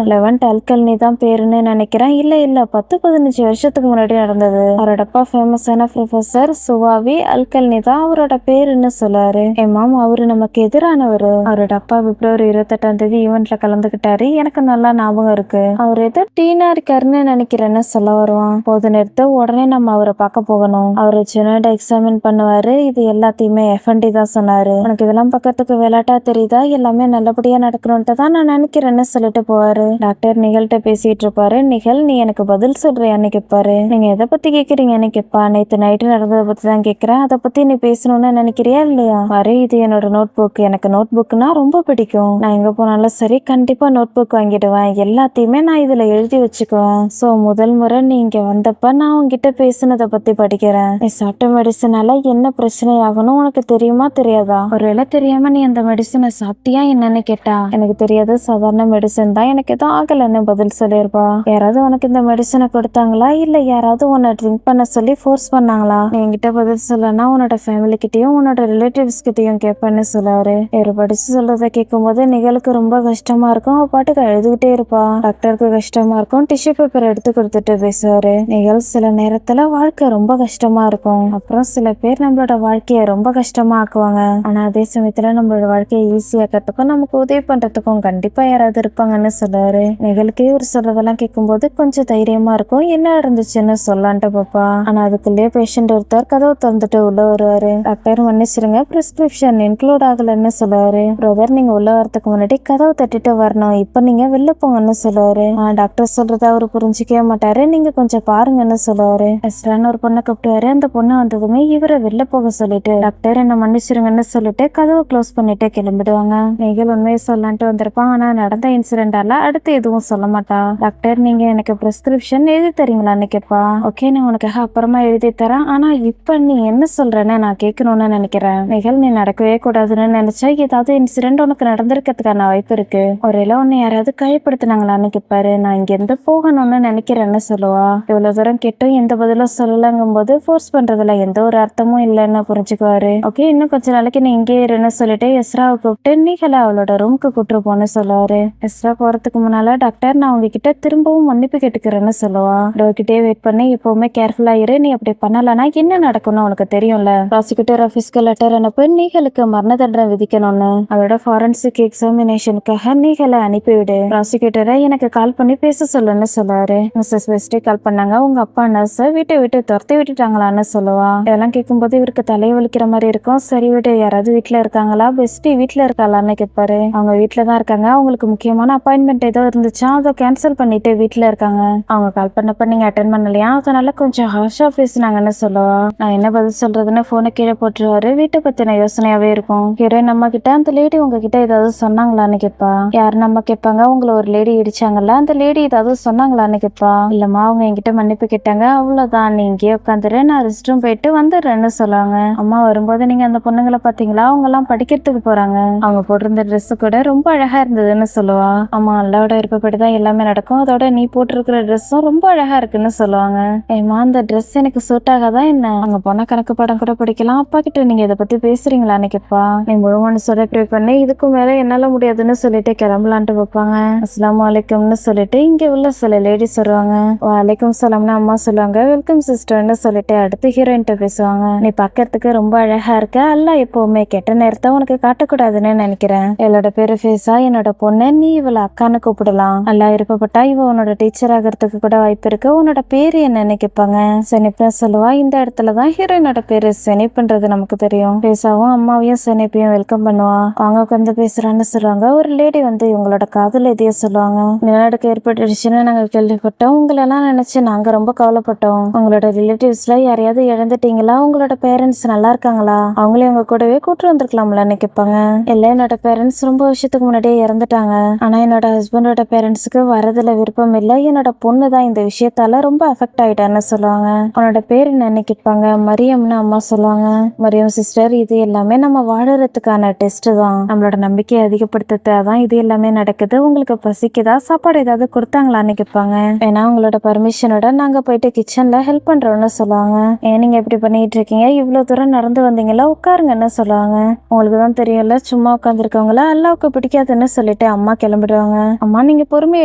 லெவன்ட் அல்கல்னி தான் பேருன்னு நினைக்கிறேன். இல்ல 10-15 வருஷத்துக்கு முன்னாடி நடந்தது. அவரோட அப்பா ஃபேமஸான ப்ரொஃபசர் சுவாவி அல்கல்னி தான் அவரோட பேருன்னு சொல்லுவாரு. என் மாமா அவரு நமக்கு எதிரானவரு. அவரோட அப்பா பிப்ரவரி 28ஆம் தேதி ஈவெண்ட்ல கலந்துகிட்டாரு. எனக்கு நல்லா ஞாபகம் இருக்கு. அவர் ஏதோ டீனா இருக்காருன்னு நினைக்கிறேன்னு சொல்ல வருவான். போது நிறுத்த உடனே நம்ம அவரை பார்க்க போகணும். அவரு ஜெனோட எக்ஸாமின் பண்ணுவாரு. இது எல்லாத்தையுமே எஃப்என்டி தான் சொன்னாரு. உனக்கு இதெல்லாம் பக்கத்துக்கு விளையாட்டா தெரியுதா, எல்லாமே நல்லபடியா நடக்கணும்ட்டு தான் நான் நினைக்கிறேன்னு சொல்லிட்டு போவாரு. டாக்டர் நிகழ்கிட்ட பேசிட்டு இருப்பாரு. நிகழ், நீ எனக்கு பதில் சொல்றியான்னு கேட்பாரு. நீங்க எதை பத்தி கேக்குறீங்கன்னு கேட்பா. நேத்து நைட்டு நடந்ததை பத்தி தான் கேட்கிறேன். அதை பத்தி நீ பேசணும்னு நினைக்கிறியா இல்லையா? பாரு, இது என்னோட நோட் புக். எனக்கு நோட் புக்னா ரொம்ப பிடிக்கும். நான் எங்க போனாலும் சரி கண்டிப்பா நோட் புக் வாங்கிடுவேன். எல்லாத்தையுமே நான் இதுல எழுதி வச்சுக்குவேன். சோ முதல் முறை நீ இங்க வந்தப்ப நான் உன்கிட்ட பேசுனதை பத்தி படிக்கிறேன். நீ சாப்பிட்ட மெடிசனால என்ன பிரச்சனை ஆகணும் உனக்கு தெரியுமா தெரியாதா? ஒருவேளை தெரியாம நீ அந்த மெடிசனை சாப்பிட்டியா என்னன்னு கேட்டா, எனக்கு தெரியாது, சாதாரண மெடிசன் தான், எனக்கு எதுவும் ஆகலன்னு பதில் சொல்லியிருப்பா. யாராவது உனக்கு இந்த மெடிசனை கொடுத்தாங்களா, இல்ல யாராவது உன்னை ட்ரிங்க் பண்ண சொல்லி ஃபோர்ஸ் பண்ணாங்களா? நீ என்கிட்ட பதில் சொல்லனா உன்னோட ஃபேமிலி கிட்டயும் உன்னோட ரிலேட்டிவ்ஸ் கிட்டயும் கேட்பேன்னு சொல்லுவாரு. இவரு படிச்சு சொல்றதை கேட்கும் போது நிகழுக்கு ரொம்ப கஷ்டமா இருக்கும். அவ பாட்டுக்கு அழுதுகிட்டே இருப்பா. டாக்டருக்கு கஷ்டமா இருக்கும். டிஷ்யூ பேப்பர் எடுத்து கொடுத்துட்டு பேசுவாரு. நிகழ், சில நேரத்துல வாழ்க்கை ரொம்ப கஷ்டமா இருக்கும். அப்புறம் சில பேர் நம்மளோட வாழ்க்கைய ரொம்ப கஷ்டமா ஆக்குவாங்க. ஆனா அதே சமயத்துல நம்மளோட வாழ்க்கையை ஈஸியாக்கிறதுக்கும் நமக்கு உதவி பண்றதுக்கும் கண்டிப்பா யாராவது இருப்பாங்கன்னு சொல்லுவாரு. நிகழ்க்கே ஒரு சொல்றதெல்லாம் கேட்கும்போது கொஞ்சம் தைரியமா இருக்கும். என்ன இருந்துச்சுன்னு சொல்லான்ட்டு பாப்பா. ஆனா அதுக்குள்ளேயே பேஷண்ட் ஒருத்தர் கதவை திறந்துட்டு உள்ள வருவாரு. டாக்டர் மன்னிச்சிருங்க, பிரிஸ்கிரிப்ஷன் இன்க்ளூட் ஆகலன்னு சொல்லுவாரு. பிரதர், நீங்க உள்ள வரதுக்கு முன்னாடி கதவை தட்டிட்டு வரணும். இப்ப நீங்க வெளில போங்கன்னு சொல்லுவாரு. டாக்டர் சொல்றத அவரு புரிஞ்சுக்கவே மாட்டாரு. நீங்க கொஞ்சம் பாருங்கன்னு சொல்லுவாரு. எஸ்ரான்னு ஒரு பொண்ணை கூப்பிட்டுவாரு. அந்த பொண்ணு வந்ததுமே இவரை வெளில போக சொல்லிட்டு டாக்டர் என்ன மன்னிச்சிருங்கன்னு சொல்லிட்டு கதவை க்ளோஸ் பண்ணிட்டு கிளம்பிடுவாங்க. நிகழ் உண்மையை சொல்லான்ட்டு வந்திருப்பான். ஆனா நடந்த இன்சிடென்டால அடுத்து எதுவும் சொல்ல மாட்டா. டாக்டர், நீங்க எனக்கு பிரிஸ்கிரிப்ஷன் எழுதி தரீங்களான்னு கேட்பா. ஓகே, நான் உனக்காக அப்புறமா எழுதி தரேன். ஆனா இப்ப நீ என்ன சொல்றேன்னு நான் கேட்கணும்னு நினைக்கிறேன். நிகழ், நீ நடக்கவே கூடாதுன்னு நினைச்சா ஏதாவது இன்சிடென்ட் உனக்கு நடந்திருக்கிறதுக்கான வாய்ப்பு இருக்கு. ஒருவேளை உன்னை யாராவது காயப்படுத்தினாங்களான்னு கேட்பாரு. நான் இங்க இருந்து போகணும்னு நினைக்கிறேன்னு சொல்லுவா. இவ்வளவு தூரம் கேட்டும் எந்த பதிலும் சொல்லலங்கும் போது ஃபோர்ஸ் பண்றதுல எந்த ஒரு அர்த்தமும் இல்லைன்னு புரிஞ்சுக்குவாரு. ஓகே, இன்னும் கொஞ்ச நாளைக்கு நீ இங்கே இருன்னு சொல்லிட்டு எஸ்ராவை கூப்பிட்டு நிகழ அவளோட ரூமுக்கு கூட்டு போன்னு சொல்லுவாரு. எஸ்ரா போறதுக்கு முன்னால டாக்டர், நான் உங்ககிட்ட திரும்பவும் மன்னிப்பு கேட்டுக்கிறேன்னு சொல்லுவா. டோர்கிட்டே வெயிட் பண்ணி எப்பவுமே கேர்ஃபுல்லா இரு. நீ அப்படி பண்ணலன்னா என்ன நடக்கும்னு உனக்கு தெரியும்ல. ப்ராசிக்யூட்டர் ஆஃபீஸ்க்கு லெட்டர் அனுப்பி நிகழுக்கு மரண தண்டனை விதிக்கணும்னு. அவளோட ஃபாரன்சிக் எக்ஸாமினேஷனுக்காக நிகழ அனுப்பிவிடு. ப்ராசிக்யூட்டரை எனக்கு கால் பண்ணி பேச சொல்லுன்னு சொல்லுவாரு. மிஸ்ஸஸ் வெஸ்டி கால் பண்ணாங்க. உங்க அப்பா நர்ஸ வீட்டை விட்டு துரத்தி விட்டுட்டாங்களான்னு சொல்லுவா. இதெல்லாம் கேட்கும்போது இவருக்கு தலையை வலிக்கிற மாதிரி இருக்கும். சரி விட்டு, யாராவது வீட்டுல இருக்காங்களா? பெஸ்டி வீட்டுல இருக்காளான்னு கேட்பாரு. அவங்க வீட்டுல தான் இருக்காங்க. அவங்களுக்கு முக்கியமான அப்பாயின்மெண்ட் ஏதோ இருந்துச்சா, அதை கேன்சல் பண்ணிட்டு வீட்டுல இருக்காங்க. அவங்க கால் பண்ணப்ப நீங்க அட்டென்ட் பண்ணலையா, அதனால கொஞ்சம் ஹார்ஷா பேசினாங்கன்னு சொல்லுவா. நான் என்ன பதில் சொல்றதுன்னு போனை கீழே போட்டுருவாரு. வீட்டை பத்தின யோசனையாவே இருக்கும். ஹீரோயின் நம்ம கிட்ட, அந்த லேடி உங்ககிட்ட ஏதாவது சொன்னாங்களான்னு கேட்பா. யாரு நம்ம கேட்பாங்க. உங்களை ஒரு லேடி இடிச்சாங்கல்ல, அந்த லேடி ஏதாவது சொன்னாங்களான்னு கேட்பா. இல்லம்மா, அவங்க என்கிட்ட மன்னிப்பு கேட்டாங்க, அவ்வளவுதான், நீ இங்கேயே உட்காந்துரு, நான் ரெஸ்ட் ரூம் போயிட்டு வந்துடுறேன்னு சொல்லுவாங்க. அம்மா வரும்போது நீங்க அந்த பொண்ணுங்களை பாத்தீங்களா, அவங்க எல்லாம் படிக்கிறதுக்கு போறாங்க. அவங்க போட்டிருந்த ட்ரெஸ் கூட ரொம்ப அழகா இருந்ததுன்னு சொல்லுவா. அம்மா, அல்லாவோட இருப்பபடிதான் எல்லாமே நடக்கும். அதோட நீ போட்டிருக்கிற ட்ரெஸ்ஸும் ரொம்ப அழகா இருக்குன்னு சொல்லுவாங்க. ஏமா, அந்த ட்ரெஸ் எனக்கு சூட் ஆகாதா என்ன? அங்க போன கணக்கு பாடம் கூட படிக்கலாம். அப்பா கிட்ட நீங்க இதை பத்தி பேசுறீங்களான்னு கேட்பா. நீ முழு மனசோட ப்ரே பண்ணி இதுக்கு மேல என்னால முடியாதுன்னு சொல்லிட்டு கிளம்பலான்ட்டு வைப்பாங்க. அஸ்ஸலாமு அலைக்கும்னு சொல்லிட்டு இங்க உள்ள சில லேடிஸ் வருவாங்க. வலைக்கும் சலாம்னு அம்மா சொல்லுவாங்க. வெல்கம் சிஸ்டர்னு சொல்லிட்டு அடுத்து ஹீரோயின்ட்ட பேசுவாங்க. நீ பாக்கிறதுக்கு ரொம்ப அழகா இருக்க. அல்ல எப்பவுமே கெட்ட நேரத்தை உனக்கு காட்டக்கூடாதுன்னு நினைக்கிறேன். இவளோட பேரு ஃபேஸா, என்னோட பொண்ணு, நீ இவளை அக்கான்னு கூப்பிடலாம். அல்ல இருப்பப்பட்டா இவ உன்னோட டீச்சர் ஆகிறதுக்கு கூட வாய்ப்பு இருக்கு. உன்னோட பேரு என்னன்னு கேட்பாங்க. செனிப்னு சொல்லுவா. இந்த இடத்துலதான் ஹீரோயினோட பேரு செனிப்ன்றது நமக்கு தெரியும். ஃபேஸாவும் அம்மாவையும் செனிப்பையும் வெல்கம் பண்ணுவா. அவங்க உட்காந்து பேசுறான்னு சொல்லுவாங்க. ஒரு லேடி வந்து இவங்களோட காதல் எதையோ சொல்லுவாங்க. நிலநடுக்கம் ஏற்பட்டுடுச்சுன்னு நாங்க கேள்விப்பட்டோம். உங்களெல்லாம் நினைச்சு நாங்க ரொம்ப கவலைப்பட்டோம். உங்களோட ரிலேட்டிவ்ஸ்ல யாரையாவது இழந்துட்டீங்களா? உங்களோட பேரண்ட்ஸ் நல்லா இருக்காங்களா? அவங்களே உங்க கூடவே கூட்டு வந்திருக்கலாம்லன்னு கேட்பாங்க. இல்ல, என்னோட பேரண்ட்ஸ் ரொம்ப வருஷத்துக்கு முன்னாடியே இறந்துட்டாங்க. ஆனா என்னோட ஹஸ்பண்டோட பேரண்ட்ஸுக்கு வரதுல விருப்பம் இல்லை. என்னோட பொண்ணு தான் இந்த விஷயத்தால ரொம்ப அஃபெக்ட் ஆயிட்டான்னு சொல்லுவாங்க. உன்னோட பேர் என்னன்னு கேட்பாங்க. மரியம்னு அம்மா சொல்லுவாங்க. மரியம் சிஸ்டர், இது எல்லாமே நம்ம வாழறதுக்கான டெஸ்ட் தான். நம்மளோட நம்பிக்கையை அதிகப்படுத்துறதுதான் இது எல்லாமே நடக்குது. உங்களுக்கு பசிக்குதா? சாப்பாடு ஏதாவது கொடுத்தாங்களான்னு கேட்பாங்க. ஏன்னா உங்களோட பர்மிஷனோட நாங்க போயிட்டு கிச்சன்ல ஹெல்ப் பண்றோம்னு சொல்லுவாங்க. ஏன் நீங்க இப்படி பண்ணிட்டு இருக்கீங்க? இவ்வளவு தூரம் நடந்து வந்தீங்களா? உட்காருங்கன்னு சொல்லுவாங்க. உங்களுக்கு தான் தெரியும்ல, சும்மா சும்மா உட்காந்துருக்கவங்கள அல்லாவுக்கு பிடிக்காதுன்னு சொல்லிட்டு அம்மா கிளம்பிடுவாங்க. அம்மா நீங்க பொறுமையை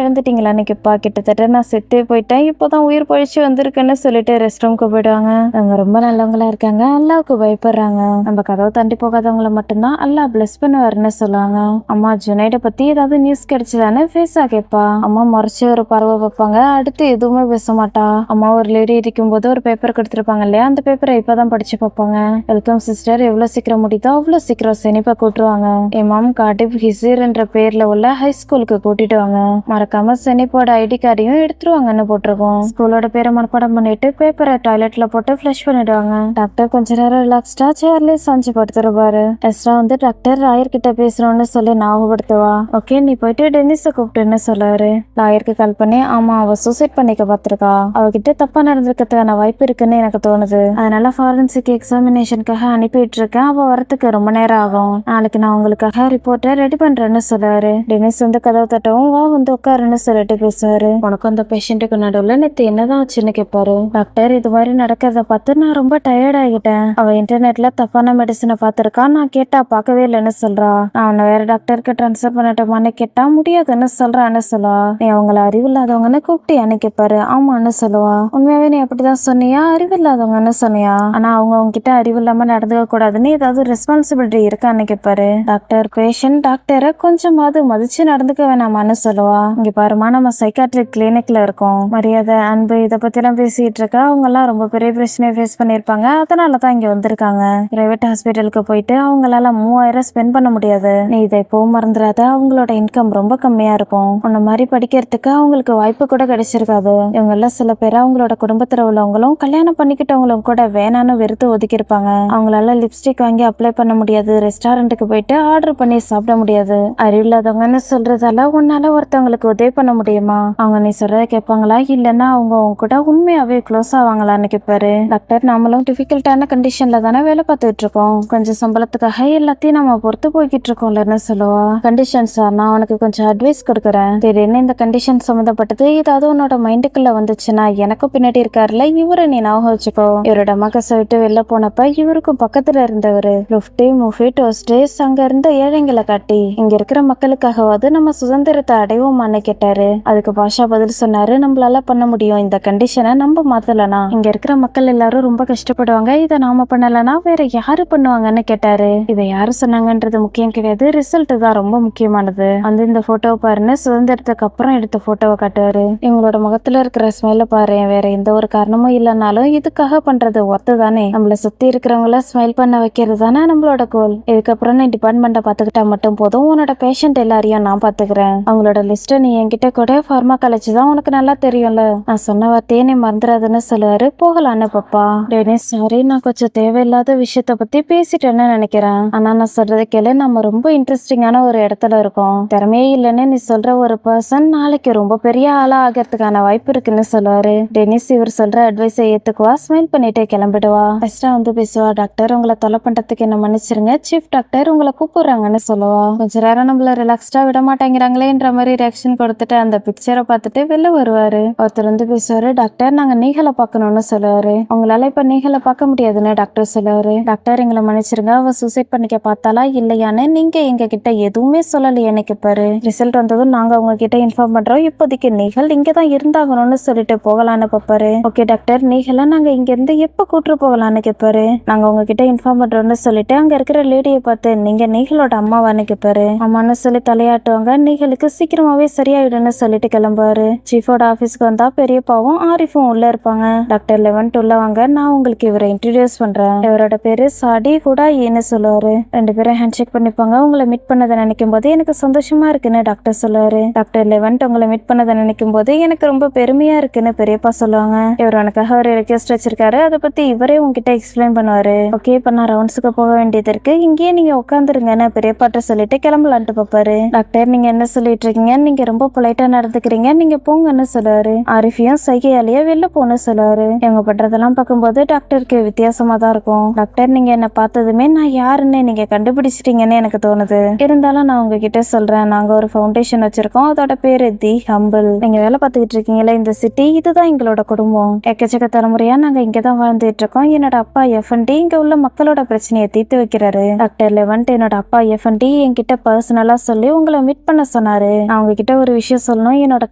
இழந்துட்டீங்களா அன்னைக்குப்பா, கிட்டத்தட்ட நான் செத்தே போயிட்டேன், இப்போதான் உயிர் பழிச்சு வந்திருக்குன்னு சொல்லிட்டு ரெஸ்ட் ரூம்க்கு போயிடுவாங்க. அவங்க ரொம்ப நல்லவங்களா இருக்காங்க, அல்லாவுக்கு பயப்படுறாங்க. நம்ம கதவை தாண்டி போகாதவங்கள மட்டும்தான் அல்லா பிளஸ் பண்ணுவாருன்னு சொல்லுவாங்க. அம்மா ஜுனைட பத்தி ஏதாவது நியூஸ் கிடைச்சதானே ஃபேஸா கேட்பா. அம்மா மறைச்சு ஒரு பறவை வைப்பாங்க, அடுத்து எதுவுமே பேச மாட்டா. அம்மா ஒரு லேடி இருக்கும் போது ஒரு பேப்பர் கொடுத்துருப்பாங்க இல்லையா, அந்த பேப்பரை இப்பதான் படிச்சு பார்ப்பாங்க. வெல்கம் சிஸ்டர், எவ்வளவு சீக்கிரம் முடியுதோ அவ்வளவு சீக்கிரம் செனிப்பா கூட்டுருவாங்க. இமாம் காட்டிப் ஹிசீர் என்ற பேர்ல உள்ள ஹை ஸ்கூலுக்கு கூட்டிட்டு வாங்க. மறக்காம செனிப்போட ஐடி கார்டையும் எடுத்துருவாங்கன்னு போட்டிருக்கோம். ஸ்கூலோட பேரை மனப்பாடம் பண்ணிட்டு பேப்பரை டாய்லெட்ல போட்டு ஃபிளஷ் பண்ணிடுவாங்க. டாக்டர் கொஞ்ச நேரம் ரிலாக்ஸ்டா சேர்லயே சாஞ்சு படுத்துருப்பாரு. எஸ்ரா வந்து டாக்டர் லாயர் கிட்ட பேசுறோம்னு சொல்லி ஞாபகப்படுத்துவா. ஓகே நீ போயிட்டு டென்னிஸை கூப்பிட்டுன்னு சொல்லுவாரு. லாயருக்கு கால் பண்ணி ஆமா அவ சூசைட் பண்ணிக்க பார்த்திருக்கா, அவகிட்ட தப்பா நடந்திருக்கிறதுக்கான வாய்ப்பு இருக்குன்னு எனக்கு தோணுது, அதனால ஃபாரன்சிக் எக்ஸாமினேஷனுக்காக அனுப்பிட்டு இருக்கேன், அவ வரத்துக்கு ரொம்ப நேரம் ஆகும், நாளைக்கு நான் உங்களுக்காக ரிப்போர்ட்டை ரெடி பண்றேன்னு சொல்லுவாரு. டெனிஸ் வந்து கதவை தட்டவும் வா வந்து உட்காருன்னு சொல்லிட்டு பேசுவாரு. உனக்கு அந்த பேஷண்ட்டுக்கு நடுவில் நேற்று என்னதான் ஆச்சுன்னு கேட்பாரு. டாக்டர் இது மாதிரி நடக்கிறத பார்த்து நான் ரொம்ப டயர்ட் ஆகிட்டேன், அவ இன்டர்நெட்ல தப்பான மெடிசனை பார்த்திருக்கா, நான் கேட்டா பார்க்கவே இல்லைன்னு சொல்றா, நான் அவனை வேற டாக்டருக்கு டிரான்ஸ்ஃபர் பண்ணட்டுமான்னு கேட்டா முடியாதுன்னு சொல்றான்னு சொல்லுவா. நீ அவங்கள அறிவில்லாதவங்கன்னு கூப்பிட்டியான்னு கேட்பாரு. ஆமான்னு சொல்லுவா. உண்மையாவே நீ அப்படிதான் சொன்னியா, அறிவில்லாதவங்கன்னு சொன்னியா, ஆனா அவங்க உங்ககிட்ட அறிவில்லாம நடந்துக்க கூடாதுன்னு ஏதாவது ரெஸ்பான்சிபிலிட்டி இருக்கான்னு கேட்பாரு. டாக்டர் பேஷண்ட் டாக்டரை கொஞ்சமாவது மதிச்சு நடந்துக்க வேணாமான்னு சொல்லுவா. இங்க பாருமா நம்ம சைக்காட்ரிக் கிளினிக்ல இருக்கோம், மரியாதை அன்பு இதை பத்தி எல்லாம் பேசிட்டு இருக்கா, அவங்க எல்லாம் ரொம்ப பெரிய பிரச்சனையை ஃபேஸ் பண்ணிருப்பாங்க, அதனாலதான் இங்க வந்திருக்காங்க. பிரைவேட் ஹாஸ்பிட்டலுக்கு போயிட்டு அவங்களால 3000 ஸ்பெண்ட் பண்ண முடியாது, நீ இதை எப்பவும் மறந்துடாத, அவங்களோட இன்கம் ரொம்ப கம்மியா இருக்கும், உன்ன மாதிரி படிக்கிறதுக்கு அவங்களுக்கு வாய்ப்பு கூட கிடைச்சிருக்காது, இவங்கள சில பேர் அவங்களோட குடும்பத்துல உள்ளவங்களும் கல்யாணம் பண்ணிக்கிட்டவங்களும் கூட வேணான்னு வெறுத்து ஒதுக்கி இருப்பாங்க, அவங்களால லிப்ஸ்டிக் வாங்கி அப்ளை பண்ண முடியாது, ரெஸ்டாரண்ட்டுக்கு போயிட்டு ஆர்டர் பண்ணி சாப்பிட முடியாது, அறிவில்லாதவங்கன்னு சொல்றதால உன்னால ஒருத்தவங்களுக்கு உதவி பண்ண முடியுமா, அவங்க நீ சொல்றத கேட்பாங்களா, இல்லைன்னா அவங்க உங்க கூட உண்மையாவே க்ளோஸ் ஆவாங்களான்னு கேட்பாரு. டாக்டர் நாமளும் டிஃபிகல்ட்டான கண்டிஷன்ல தானே வேலை பார்த்துட்டு இருக்கோம், கொஞ்சம் சம்பளத்துக்காக எல்லாத்தையும் நம்ம பொறுத்து போய்கிட்டு இருக்கோம்லன்னு சொல்லுவா. கண்டிஷன் சார், நான் உனக்கு கொஞ்சம் அட்வைஸ் கொடுக்குறேன், திடீர்னு இந்த கண்டிஷன் சம்மந்தப்பட்டது ஏதாவது உன்னோட மைண்டுக்குள்ள வந்துச்சுன்னா எனக்கும் பின்னாடி இருக்காருல்ல இவரை நீ ஞாபகம் வச்சுக்கோ, இவரோட மகசை விட்டு வெளில போனப்ப இவருக்கும் பக்கத்துல இருந்தவரு லுஃப்டி முஃபி டோஸ்டேஸ் அங்க இருந்த ஏழைங்களை காட்டி இங்க இருக்கிற மக்களுக்காகவாது நம்ம சுதந்திரத்தை அடைவோமான்னு கேட்டாரு. அதுக்கு பாஷா பதில் சொன்னாரு, நம்மளால பண்ண முடியும், இந்த கண்டிஷனை நம்ம மாத்தலனா இங்க இருக்கிற மக்கள் எல்லாரும் ரொம்ப கஷ்டப்படுவாங்க, இதை நாம பண்ணலனா வேற யாரு பண்ணுவாங்கன்னு கேட்டாரு. இதை யாரு சொன்னாங்கன்றது முக்கியம் கிடையாது, ரிசல்ட் தான் ரொம்ப முக்கியமானது, வந்து இந்த போட்டோவை பாருன்னு சுதந்திரத்துக்கு அப்புறம் எடுத்த போட்டோவை காட்டுவாரு. இவங்களோட முகத்துல இருக்கிற ஸ்மைல பாரு, வேற எந்த ஒரு காரணமும் இல்லைனாலும் இதுக்காக பண்றது ஒர்த்து தானே, நம்மள சுத்தி இருக்கிறவங்கள ஸ்மைல் பண்ண வைக்கிறது தானே நம்மளோட கோல், இதுக்கப்புறம் நீ டிபார்ட்மெண்ட்டை பாத்துக்கிட்டா மட்டும் போதும், உன்னோட பேஷண்ட் எல்லாரையும் நான் பாத்துக்கிறேன், அவங்களோட லிஸ்ட்டை நீ என்கிட்ட கூட ஃபார்மா காலேஜ் தான் உனக்கு நல்லா தெரியும்ல, நான் சொன்ன வார்த்தையே நீ மறந்துடாதுன்னு சொல்லுவாரு. போகலான்னு பாப்பா. டேனிஸ் சாரி, நான் கொஞ்சம் தேவையில்லாத விஷயத்த பத்தி பேசிட்டேன்னு நினைக்கிறேன், ஆனா நான் சொல்றதை கேளு, நம்ம ரொம்ப இன்ட்ரெஸ்டிங்கான ஒரு இடத்துல இருக்கோம், திறமையே இல்லைன்னு நீ சொல்ற ஒரு பர்சன் நாளைக்கு ரொம்ப பெரிய ஆளா ஆகிறதுக்கான வாய்ப்பு இருக்குன்னு சொல்லுவாரு. டெனிஸ் இவர் சொல்ற அட்வைஸை ஏத்துக்குவா, ஸ்மைல் பண்ணிட்டு கிளம்பிடுவா. எக்ஸ்ட்ரா வந்து பேசுவா. டாக்டர் உங்களை தொலை பண்றதுக்கு என்ன மன்னிச்சிருங்க, சீஃப் டாக்டர் உங்களை கூப்பிடுறாங்கன்னு சொல்லுவா. கொஞ்ச நேரம் நம்மள ரிலாக்ஸ்டா விட மாட்டேங்கிறாங்களேன்ற மாதிரி ரியாக்ஷன் கொடுத்துட்டு அந்த பிக்சரை பார்த்துட்டு வெளில வருவாரு. ஒருத்தர் வந்து பேசுவாரு. டாக்டர் நாங்க நீகளை பார்க்கணும்னு சொல்லுவாரு. உங்களால இப்ப நீகளை பார்க்க முடியாதுன்னு டாக்டர் சொல்லுவாரு. டாக்டர் எங்களை மன்னிச்சிருங்க, அவ சூசைட் பண்ணிக்க பார்த்தாலா இல்லையான்னு நீங்க எங்க கிட்ட எதுவுமே சொல்லலையேன்னு கேட்பாரு. ரிசல்ட் வந்ததும் நாங்க உங்ககிட்ட இன்ஃபார்ம் பண்றோம், இப்போதைக்கு நீகள் இங்கதான் இருந்தாகணும்னு சொல்லிட்டு போகலான்னு பாப்பாரு. ஓகே டாக்டர், நீகளை நாங்க இங்க இருந்து எப்ப கூட்டு போகலான்னு கேட்பாரு. நாங்க உங்ககிட்ட இன்ஃபார்ம் பண்றோம்னு சொல்லிட்டு அங்க இருக்கிற லேடியை பார்த்து நீங்க நீகளோட அம்மாவான்னு கேட்பாரு. அம்மான்னு சொல்லி தலையாட்டுவாங்க. நீகளுக்கு சீக்கிரமாவே சரியாயிடுன்னு சொல்லிட்டு கிளம்புவாரு. சீஃபோட ஆபீஸ்க்கு வந்தா பெரியப்பாவும் ஆரிஃபும் உள்ள இருப்பாங்க. டாக்டர் லெவன்ட் உள்ள வாங்க, நான் உங்களுக்கு இவரை இன்ட்ரடியூஸ் பண்றேன், இவரோட பேரு சாடி ஹுடாயின்னு சொல்லுவாரு. ரெண்டு பேரும் ஹேண்ட் ஷேக் பண்ணிப்பாங்க. உங்களை மீட் பண்ணதை நினைக்கும் போது எனக்கு சந்தோஷமா இருக்குன்னு டாக்டர் சொல்லுவாரு. டாக்டர் லெவன்ட் உங்களை மீட் பண்ணதை நினைக்கும் போது எனக்கு ரொம்ப பெருமையா இருக்குன்னு பெரியப்பா சொல்லுவாங்க. இவர் உனக்காக ஒரு ரெக்வெஸ்ட் வச்சிருக்காரு, அதை பத்தி இவரே உங்ககிட்ட எக்ஸ்பிளைன் பண்ணுவாரு. ஓகே இப்ப நான் ரவுண்ட்ஸுக்கு போக வேண்டியது இருக்கு, இங்கேயே நீங்க உட்காந்துருங்கன்னு பெரியப்பாட்ட சொல்லிட்டு கிளம்பலான்ட்டு பாப்பாரு. டாக்டர் நீங்க என்ன சொல்லிட்டு இருக்கீங்க, நீங்க ரொம்ப பொலைட்டா நடந்துக்கிறீங்க, நீங்க போங்கன்னு சொல்லுவாரு. ஆரிஃபியும் சைகையாலேயே வெளில போன்னு சொல்லுவாரு. இவங்க பண்றதெல்லாம் பார்க்கும்போது டாக்டருக்கு வித்தியாசமா தான் இருக்கும். டாக்டர் நீங்க என்ன பார்த்ததுமே நான் யாருன்னு நீங்க கண்டுபிடிச்சிட்டீங்கன்னு எனக்கு தோணுது, இருந்தாலும் நான் உங்ககிட்ட சொல்றேன், நாங்க ஒரு ஃபவுண்டேஷன் வச்சிருக்கோம், அதோட பேரு தி ஹம்பிள், நீங்க வேலை பார்த்துக்கிட்டு இருக்கீங்களா இந்த சிட்டி, இதுதான் எங்களோட குடும்பம், எக்கச்சக்க தலைமுறையா நாங்க இங்கதான் வாழ்ந்துட்டு இருக்கோம், என்னோட அப்பா எஃப்என்டி இங்க உள்ள மக்களோட பிரச்சனையை தீர்த்து வைக்கிறாரு. டாக்டர் லெவன்ட் என்னோட என்னோட அப்பா எஃப்என்டி என்கிட்ட பர்சனலா சொல்லி உங்களை மீட் பண்ண சொன்னாரு. அவங்க கிட்ட ஒரு விஷயம் சொல்லணும். என்னோட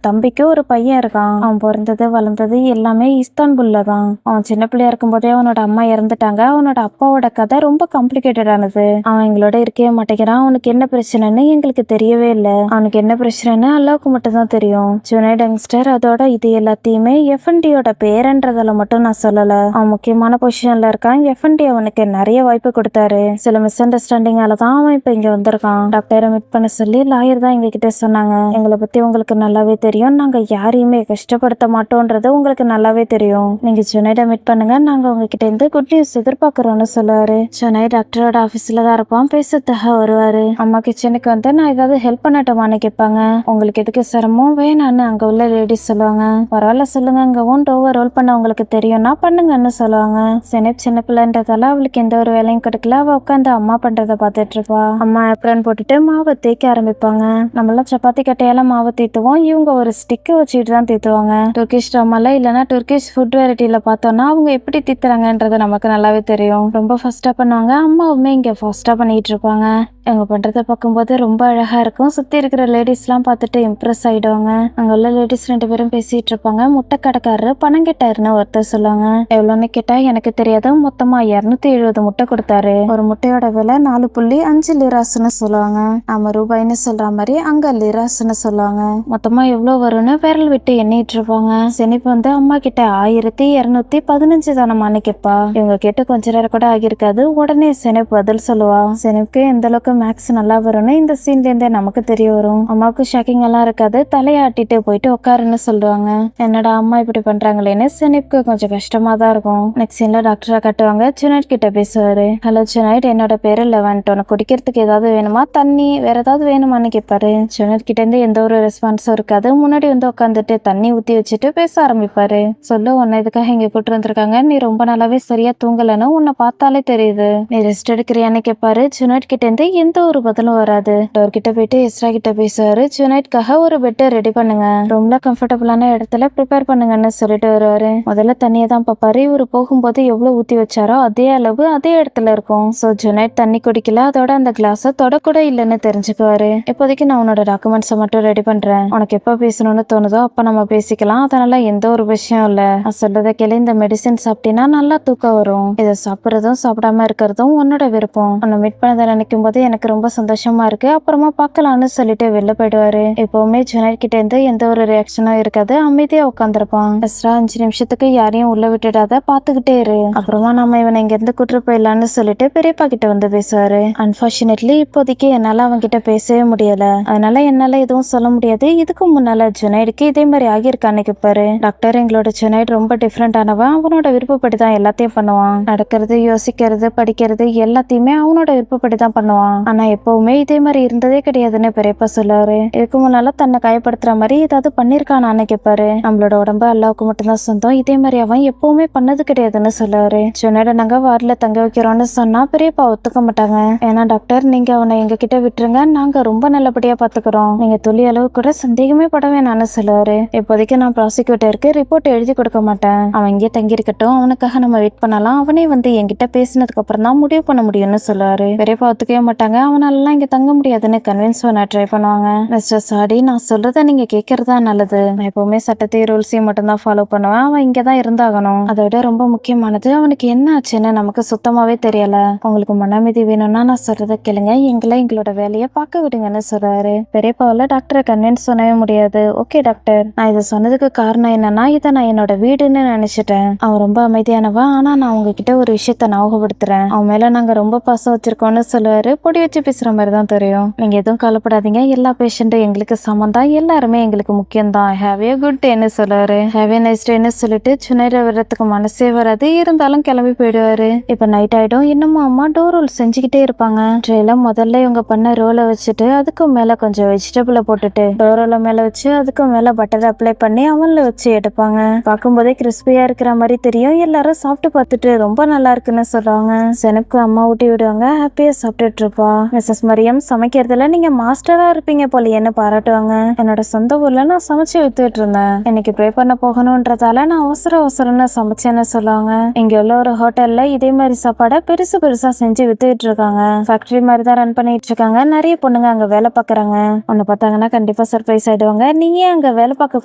தம்பிக்கு ஒரு பையன் இருக்கான். அவன் பிறந்தது வளர்ந்தது எல்லாமே இஸ்தான்புல்ல தான். அவன் சின்ன பிள்ளையா இருக்கும் போதே அவனோட அம்மா இறந்துட்டாங்க. அவனோட அப்பாவோட கதை ரொம்ப காம்ப்ளிகேட்டடானது. அவன் எங்களோட இருக்கவே மாட்டேங்கிறான். அவனுக்கு என்ன பிரச்சனைன்னு எங்களுக்கு தெரியவே இல்லை. அவனுக்கு என்ன பிரச்சனைன்னு அல்லாவுக்கு மட்டும் தான் தெரியும். ஜுனைட் யங்ஸ்டர் அதோட இது எல்லாத்தையுமே எஃப்என்டியோட பேரன்றதால மட்டும் நான் சொல்லல. அவன் முக்கியமான பொசிஷன்ல இருக்கான். எஃப்என்டி அவனுக்கு நிறைய வாய்ப்பு கொடுத்தாரு. சில மிஸ் அண்டர்ஸ்டாண்டிங்கால தான் அவன் இப்ப இங்க வந்திருக்கான். டாக்டரை மீட் பண்ண சொல்லி லாயர் தான் எங்க கிட்ட சொன்னாங்க. எங்களை பத்தி உங்களுக்கு நல்லாவே தெரியும். நாங்க யாரையுமே கஷ்டப்படுத்த மாட்டோம்ன்றது உங்களுக்கு நல்லாவே தெரியும். நீங்க ஜுனைட மீட் பண்ணுங்க. நாங்க உங்ககிட்ட இருந்து குட் நியூஸ் எதிர்பார்க்கிறோம்னு சொல்லுவாரு. ஜுனைட் டாக்டரோட ஆபீஸ்ல தான் இருப்பான். பேசுறதுக்காக வருவாரு. அம்மா கிச்சனுக்கு வந்து நான் ஏதாவது ஹெல்ப் பண்ணட்டுமான்னு கேட்பாங்க. உங்களுக்கு எதுக்கு சிரமம் வேணான்னு அங்க உள்ள லேடிஸ் சொல்லுவாங்க. பரவாயில்ல சொல்லுங்க, அங்க ஓன் ஓவர் ரோல் பண்ண உங்களுக்கு தெரியும்னா பண்ணுங்கன்னு சொல்லுவாங்க. செனப் சின்ன பிள்ளைன்றதால அவளுக்கு எந்த ஒரு வேலையும் கிடைக்கல. அவ உட்காந்து அம்மா பண்றதை பார்த்துட்டு இருப்பா. அம்மா ஏப்ரன் போட்டுட்டு மாவை தேய்க்க ஆரம்பிப்பாங்க. நம்மளாம் சப்பாத்தி கட்டையால மாவை தேத்துவோம். இவங்க ஒரு ஸ்டிக்கை வச்சுட்டு தான் தேத்துவாங்க. டர்க்கிஷ் ட்ராமால இல்லைன்னா டர்க்கிஷ் ஃபுட் வெரைட்டில பார்த்தோம்னா அவங்க எப்படி தீத்துறாங்கன்றது நமக்கு நல்லாவே தெரியும். ரொம்ப ஃபாஸ்டா பண்ணுவாங்க. அம்மாவுமே இங்க ஃபாஸ்டா பண்ணிட்டு இருப்பாங்க. அவங்க பண்றதை பார்க்கும்போது ரொம்ப அழகா இருக்கும். சுத்தி இருக்கிற லேடிஸ் எல்லாம் பார்த்துட்டு இம்ப்ரெஸ் ஆயிடுவாங்க. அங்க உள்ள லேடிஸ் 2 பேரும் பேசிட்டு இருப்பாங்க. முட்டை கடைக்காரரு பணம் கேட்டாருன்னு ஒருத்தர் சொல்லுவாங்க. எவ்வளவுன்னு கேட்டா எனக்கு தெரியாது, மொத்தமா 270 முட்டை கொடுத்தாரு. ஒரு முட்டையோட விலை 4.5 லிராஸ்ன்னு சொல்லுவாங்க. நம்ம ரூபாய்னு சொல்ற மாதிரி அங்க லிராஸ்ன்னு சொல்லுவாங்க. மொத்தமா எவ்வளவு வரும்னு விரல் விட்டு எண்ணிட்டு இருப்பாங்க. செனிப்பு வந்து அம்மா கிட்ட 1215 தானமான்னு கேட்பா. இவங்க கேட்டு கொஞ்ச நேரம் கூட ஆகியிருக்காது. உடனே செனிப் பதில் சொல்லுவா. செனிப்க்கு எந்த அளவுக்கு மேக்ஸ் நல்லா வரும்னு இந்த சீன்ல இருந்தே நமக்கு தெரிய வரும். அம்மாவுக்கு ஷாக்கிங் எல்லாம் இருக்காது. தலையாட்டிட்டு போயிட்டு உட்காருன்னு சொல்லுவாங்க. என்னடா அம்மா இப்படி பண்றாங்களேன்னு செனிப்க்கு கொஞ்சம் கஷ்டமா தான் இருக்கும். நெக்ஸ்ட் சீன்ல டாக்டரா கட்டுவாங்க. ஜுனைட் கிட்ட பேசுவாரு. ஹலோ ஜுனைட், என்னோட பேரு லெவன்ட். உனக்கு குடிக்கிறதுக்கு ஏதாவது வேணுமா, தண்ணி வேற ஏதாவது வேணுமான்னு கேட்பாரு. ஜுனைட் கிட்ட இருந்து எந்த ஒரு ரெஸ்பான்ஸும் இருக்காது. முன்னாடி வந்து உட்காந்துட்டு தண்ணி ஊத்தி வச்சுட்டு பேச ஆரம்பிப்பாரு. சொல்லு, உன்னை இதுக்காக இங்க கூட்டு வந்திருக்காங்க. நீ ரொம்ப நாளாவே சரியா தூங்கலன்னு உன்னை பார்த்தாலே தெரியுது. நீ ரெஸ்ட் எடுக்கிறியான்னு கேட்பாரு. ஜுனைட் கிட்ட இருந்து எந்த ஒரு பதிலும் வராது. டோர் கிட்ட போயிட்டு எஸ்ரா கிட்ட பேசுவாரு. ஜுனைட்காக ஒரு பெட்டை ரெடி பண்ணுங்க, ரொம்ப கம்ஃபர்டபுளான இடத்துல ப்ரிப்பேர் பண்ணுங்கன்னு சொல்லிட்டு வருவாரு. முதல்ல தண்ணியை தான் பார்ப்பாரு. இவரு போகும்போது எவ்வளவு ஊத்தி வச்சாரோ அதே அளவு அதே இடத்துல இருக்கும். சோ ஜுனைட் தண்ணி குடிக்கல, அதோட அந்த கிளாஸை தொடக்கூட இல்லைன்னு தெரிஞ்சுக்குவாரு. இப்போதைக்கு நான் உன்னோட டாக்குமெண்ட்ஸை மட்டும் ரெடி பண்றேன். உனக்கு எப்ப பேசணும்னு தோணுதோ அப்ப நம்ம பேசிக்கலாம். அதனால எந்த ஒரு விஷயம் இல்ல. நான் சொல்றத கேளு. இந்த மெடிசின் சாப்பிட்டீங்கன்னா நல்லா தூக்கம் வரும். இதை சாப்பிட்றதும் சாப்பிடாம இருக்கிறதும் உன்னோட விருப்பம். உன்னை மீட் பண்ணதை நினைக்கும் போது எனக்கு ரொம்ப சந்தோஷமா இருக்கு. அப்புறமா பார்க்கலாம்னு சொல்லிட்டு வெளில போயிடுவாரு. எப்பவுமே ஜுனைட் கிட்ட இருந்து எந்த ஒரு ரியாக்ஷனும் இருக்காது. அமைதியா உட்காந்துருப்பான். எஸ்ரா 5 நிமிஷத்துக்கு யாரையும் உள்ள விட்டுடாத, பாத்துக்கிட்டே இரு. அப்புறமா நம்ம இவனை இங்க இருந்து கூட்டு போயிடலான்னு சொல்லிட்டு பெரியப்பா கிட்ட வந்து பேசுவாரு. அன்பார்ச்சுனேட்லி இப்போதைக்கு என்னால அவங்க கிட்ட பேசவே முடியல. அதனால என்னால எதுவும் சொல்ல முடியாது. இதுக்கு முன்னால ஜுனைடுக்கு இதே மாதிரி ஆகியிருக்கான்னு கேட்பாரு. டாக்டர், எங்களோட ஜுனைட் ரொம்ப டிஃப்ரெண்ட் ஆனவன். அவனோட விருப்பப்படி தான் எல்லாத்தையும் பண்ணுவான். நடக்கிறது, யோசிக்கிறது, படிக்கிறது எல்லாத்தையுமே அவனோட விருப்பப்படி தான் பண்ணுவான். ஆனா எப்பவுமே இதே மாதிரி இருந்ததே கிடையாதுன்னு பெரியப்பா சொல்லுவாரு. இதுக்கு முன்னால தன்னை காயப்படுத்துற மாதிரி ஏதாவது பண்ணிருக்கானான்னு கேட்பாரு. நம்மளோட உடம்பு அல்லாவுக்கு மட்டும்தான் சொந்தம். இதே மாதிரி அவன் எப்பவுமே பண்ணது கிடையாதுன்னு சொல்லுவாரு. ஜுனைட நாங்க வார்டில் தங்க வைக்கிறோம்னு சொன்னா பெரியப்பா ஒத்துக்க மாட்டாங்க. ஏன்னா டாக்டர், நீங்க அவனை எங்க கிட்ட விட்டுருங்க, நாங்க ரொம்ப நல்லபடியா பாத்துக்கிறோம். நீங்க துளி அளவு கூட சந்தேகமே பட வேணான்னு சொல்லுவாரு. இப்போதைக்கு நான் ப்ராசிக்யூட்டருக்கு ரிப்போர்ட் எழுதி கொடுக்க மாட்டேன். அவன் இங்கே தங்கி இருக்கட்டும், அவனுக்காக நம்ம வெயிட் பண்ணலாம். அவனே வந்து என்கிட்ட பேசினதுக்கு அப்புறம் தான் முடிவு பண்ண முடியும்னு சொல்லுவாரு. பெரியப்பா ஒத்துக்கவே மாட்டாங்க. அவனாலலாம் இங்க தங்க முடியாதுன்னு கன்வின்ஸ் பண்ண ட்ரை பண்ணுவாங்க. மிஸ்டர் சாடி, நான் சொல்றத நீங்க கேட்கறதா நல்லது. நான் எப்பவுமே சட்டத்தையும் ரூல்ஸையும் மட்டும் தான் ஃபாலோ பண்ணுவேன். அவன் இங்கதான் இருந்தாகணும். அதை விட ரொம்ப முக்கியமானது, அவனுக்கு என்ன ஆச்சுன்னு நமக்கு சுத்தமாவே தெரியல. உங்களுக்கு மனமிதி வேணும்னா நான் சொல்றத கேளுங்க, எங்களோட வேலையை பார்க்க விடுங்கன்னு சொல்றாரு. பெரியப்பாவில் டாக்டரை கன்வின்ஸ் பண்ணவே முடியாது. ஓகே டாக்டர், நான் இதை சொன்னதுக்கு காரணம் என்னன்னா, இதை நான் என்னோட வீடுன்னு நினைச்சிட்டேன். அவன் ரொம்ப அமைதியானவன். ஆனா நான் உங்ககிட்ட ஒரு விஷயத்த ஞாபகப்படுத்துறேன். அவன் மேல நாங்க ரொம்ப பாசம் வச்சிருக்கோம்னு சொல்லுவாரு. பொடி வச்சு பேசுற மாதிரி தான் தெரியும். நீங்க எதுவும் கவலைப்படாதீங்க, எல்லா பேஷண்ட்டும் எங்களுக்கு சமம் தான், எல்லாருமே எங்களுக்கு முக்கியம் தான். ஹேவ் ஏ குட் டேன்னு சொல்லுவாரு. ஹேவ் ஏ நைஸ் டேன்னு சொல்லிட்டு சுனைர வர்றதுக்கு மனசே வராது. இருந்தாலும் கிளம்பி போயிடுவாரு. இப்ப நைட் ஆயிடும். இன்னமும் அம்மா டோர் ரோல் செஞ்சுக்கிட்டே இருப்பாங்க. ட்ரேல முதல்ல இவங்க பண்ண ரோலை வச்சுட்டு அதுக்கு மேல கொஞ்சம் வெஜிடபிளை போட்டுட்டு டோர் ரோல மேல வச்சு அதுக்கு மேல பட்டர் அப்ளை பண்ணி அவன்ல வச்சு எடுப்பாங்க. பார்க்கும்போதே கிறிஸ்பியா இருக்கிற மாதிரி தெரியும். எல்லாரும் சாப்பிட்டு பார்த்துட்டு ரொம்ப நல்லா இருக்குன்னு சொல்றாங்க. செனப்க்கு அம்மா ஊட்டி விடுவாங்க. ஹாப்பியா சாப்பிட்டுட்டு இருப்பா. மிஸ்ஸஸ் மரியம், சமைக்கிறதுல நீங்க மாஸ்டரா இருப்பீங்க போல என்ன பாராட்டுவாங்க. என்னோட சொந்த ஊர்ல நான் சமைச்சு வித்துட்டு இருந்தேன். இன்னைக்கு ப்ரே பண்ண போகணும்ன்றதால நான் அவசரம்னு சமைச்சேன்னு சொல்லுவாங்க. இங்க உள்ள ஒரு ஹோட்டல்ல இதே மாதிரி சாப்பாடை பெருசா செஞ்சு வித்துட்டு இருக்காங்க. ஃபேக்டரி மாதிரி தான் ரன் பண்ணிட்டு இருக்காங்க. நிறைய பொண்ணுங்க அங்க வேலை பாக்குறாங்க. உன்னை பார்த்தாங்கன்னா கண்டிப்பா சர்ப்ரைஸ் ஆயிடுவாங்க. நீங்க ஏன் அங்க வேலை பார்க்க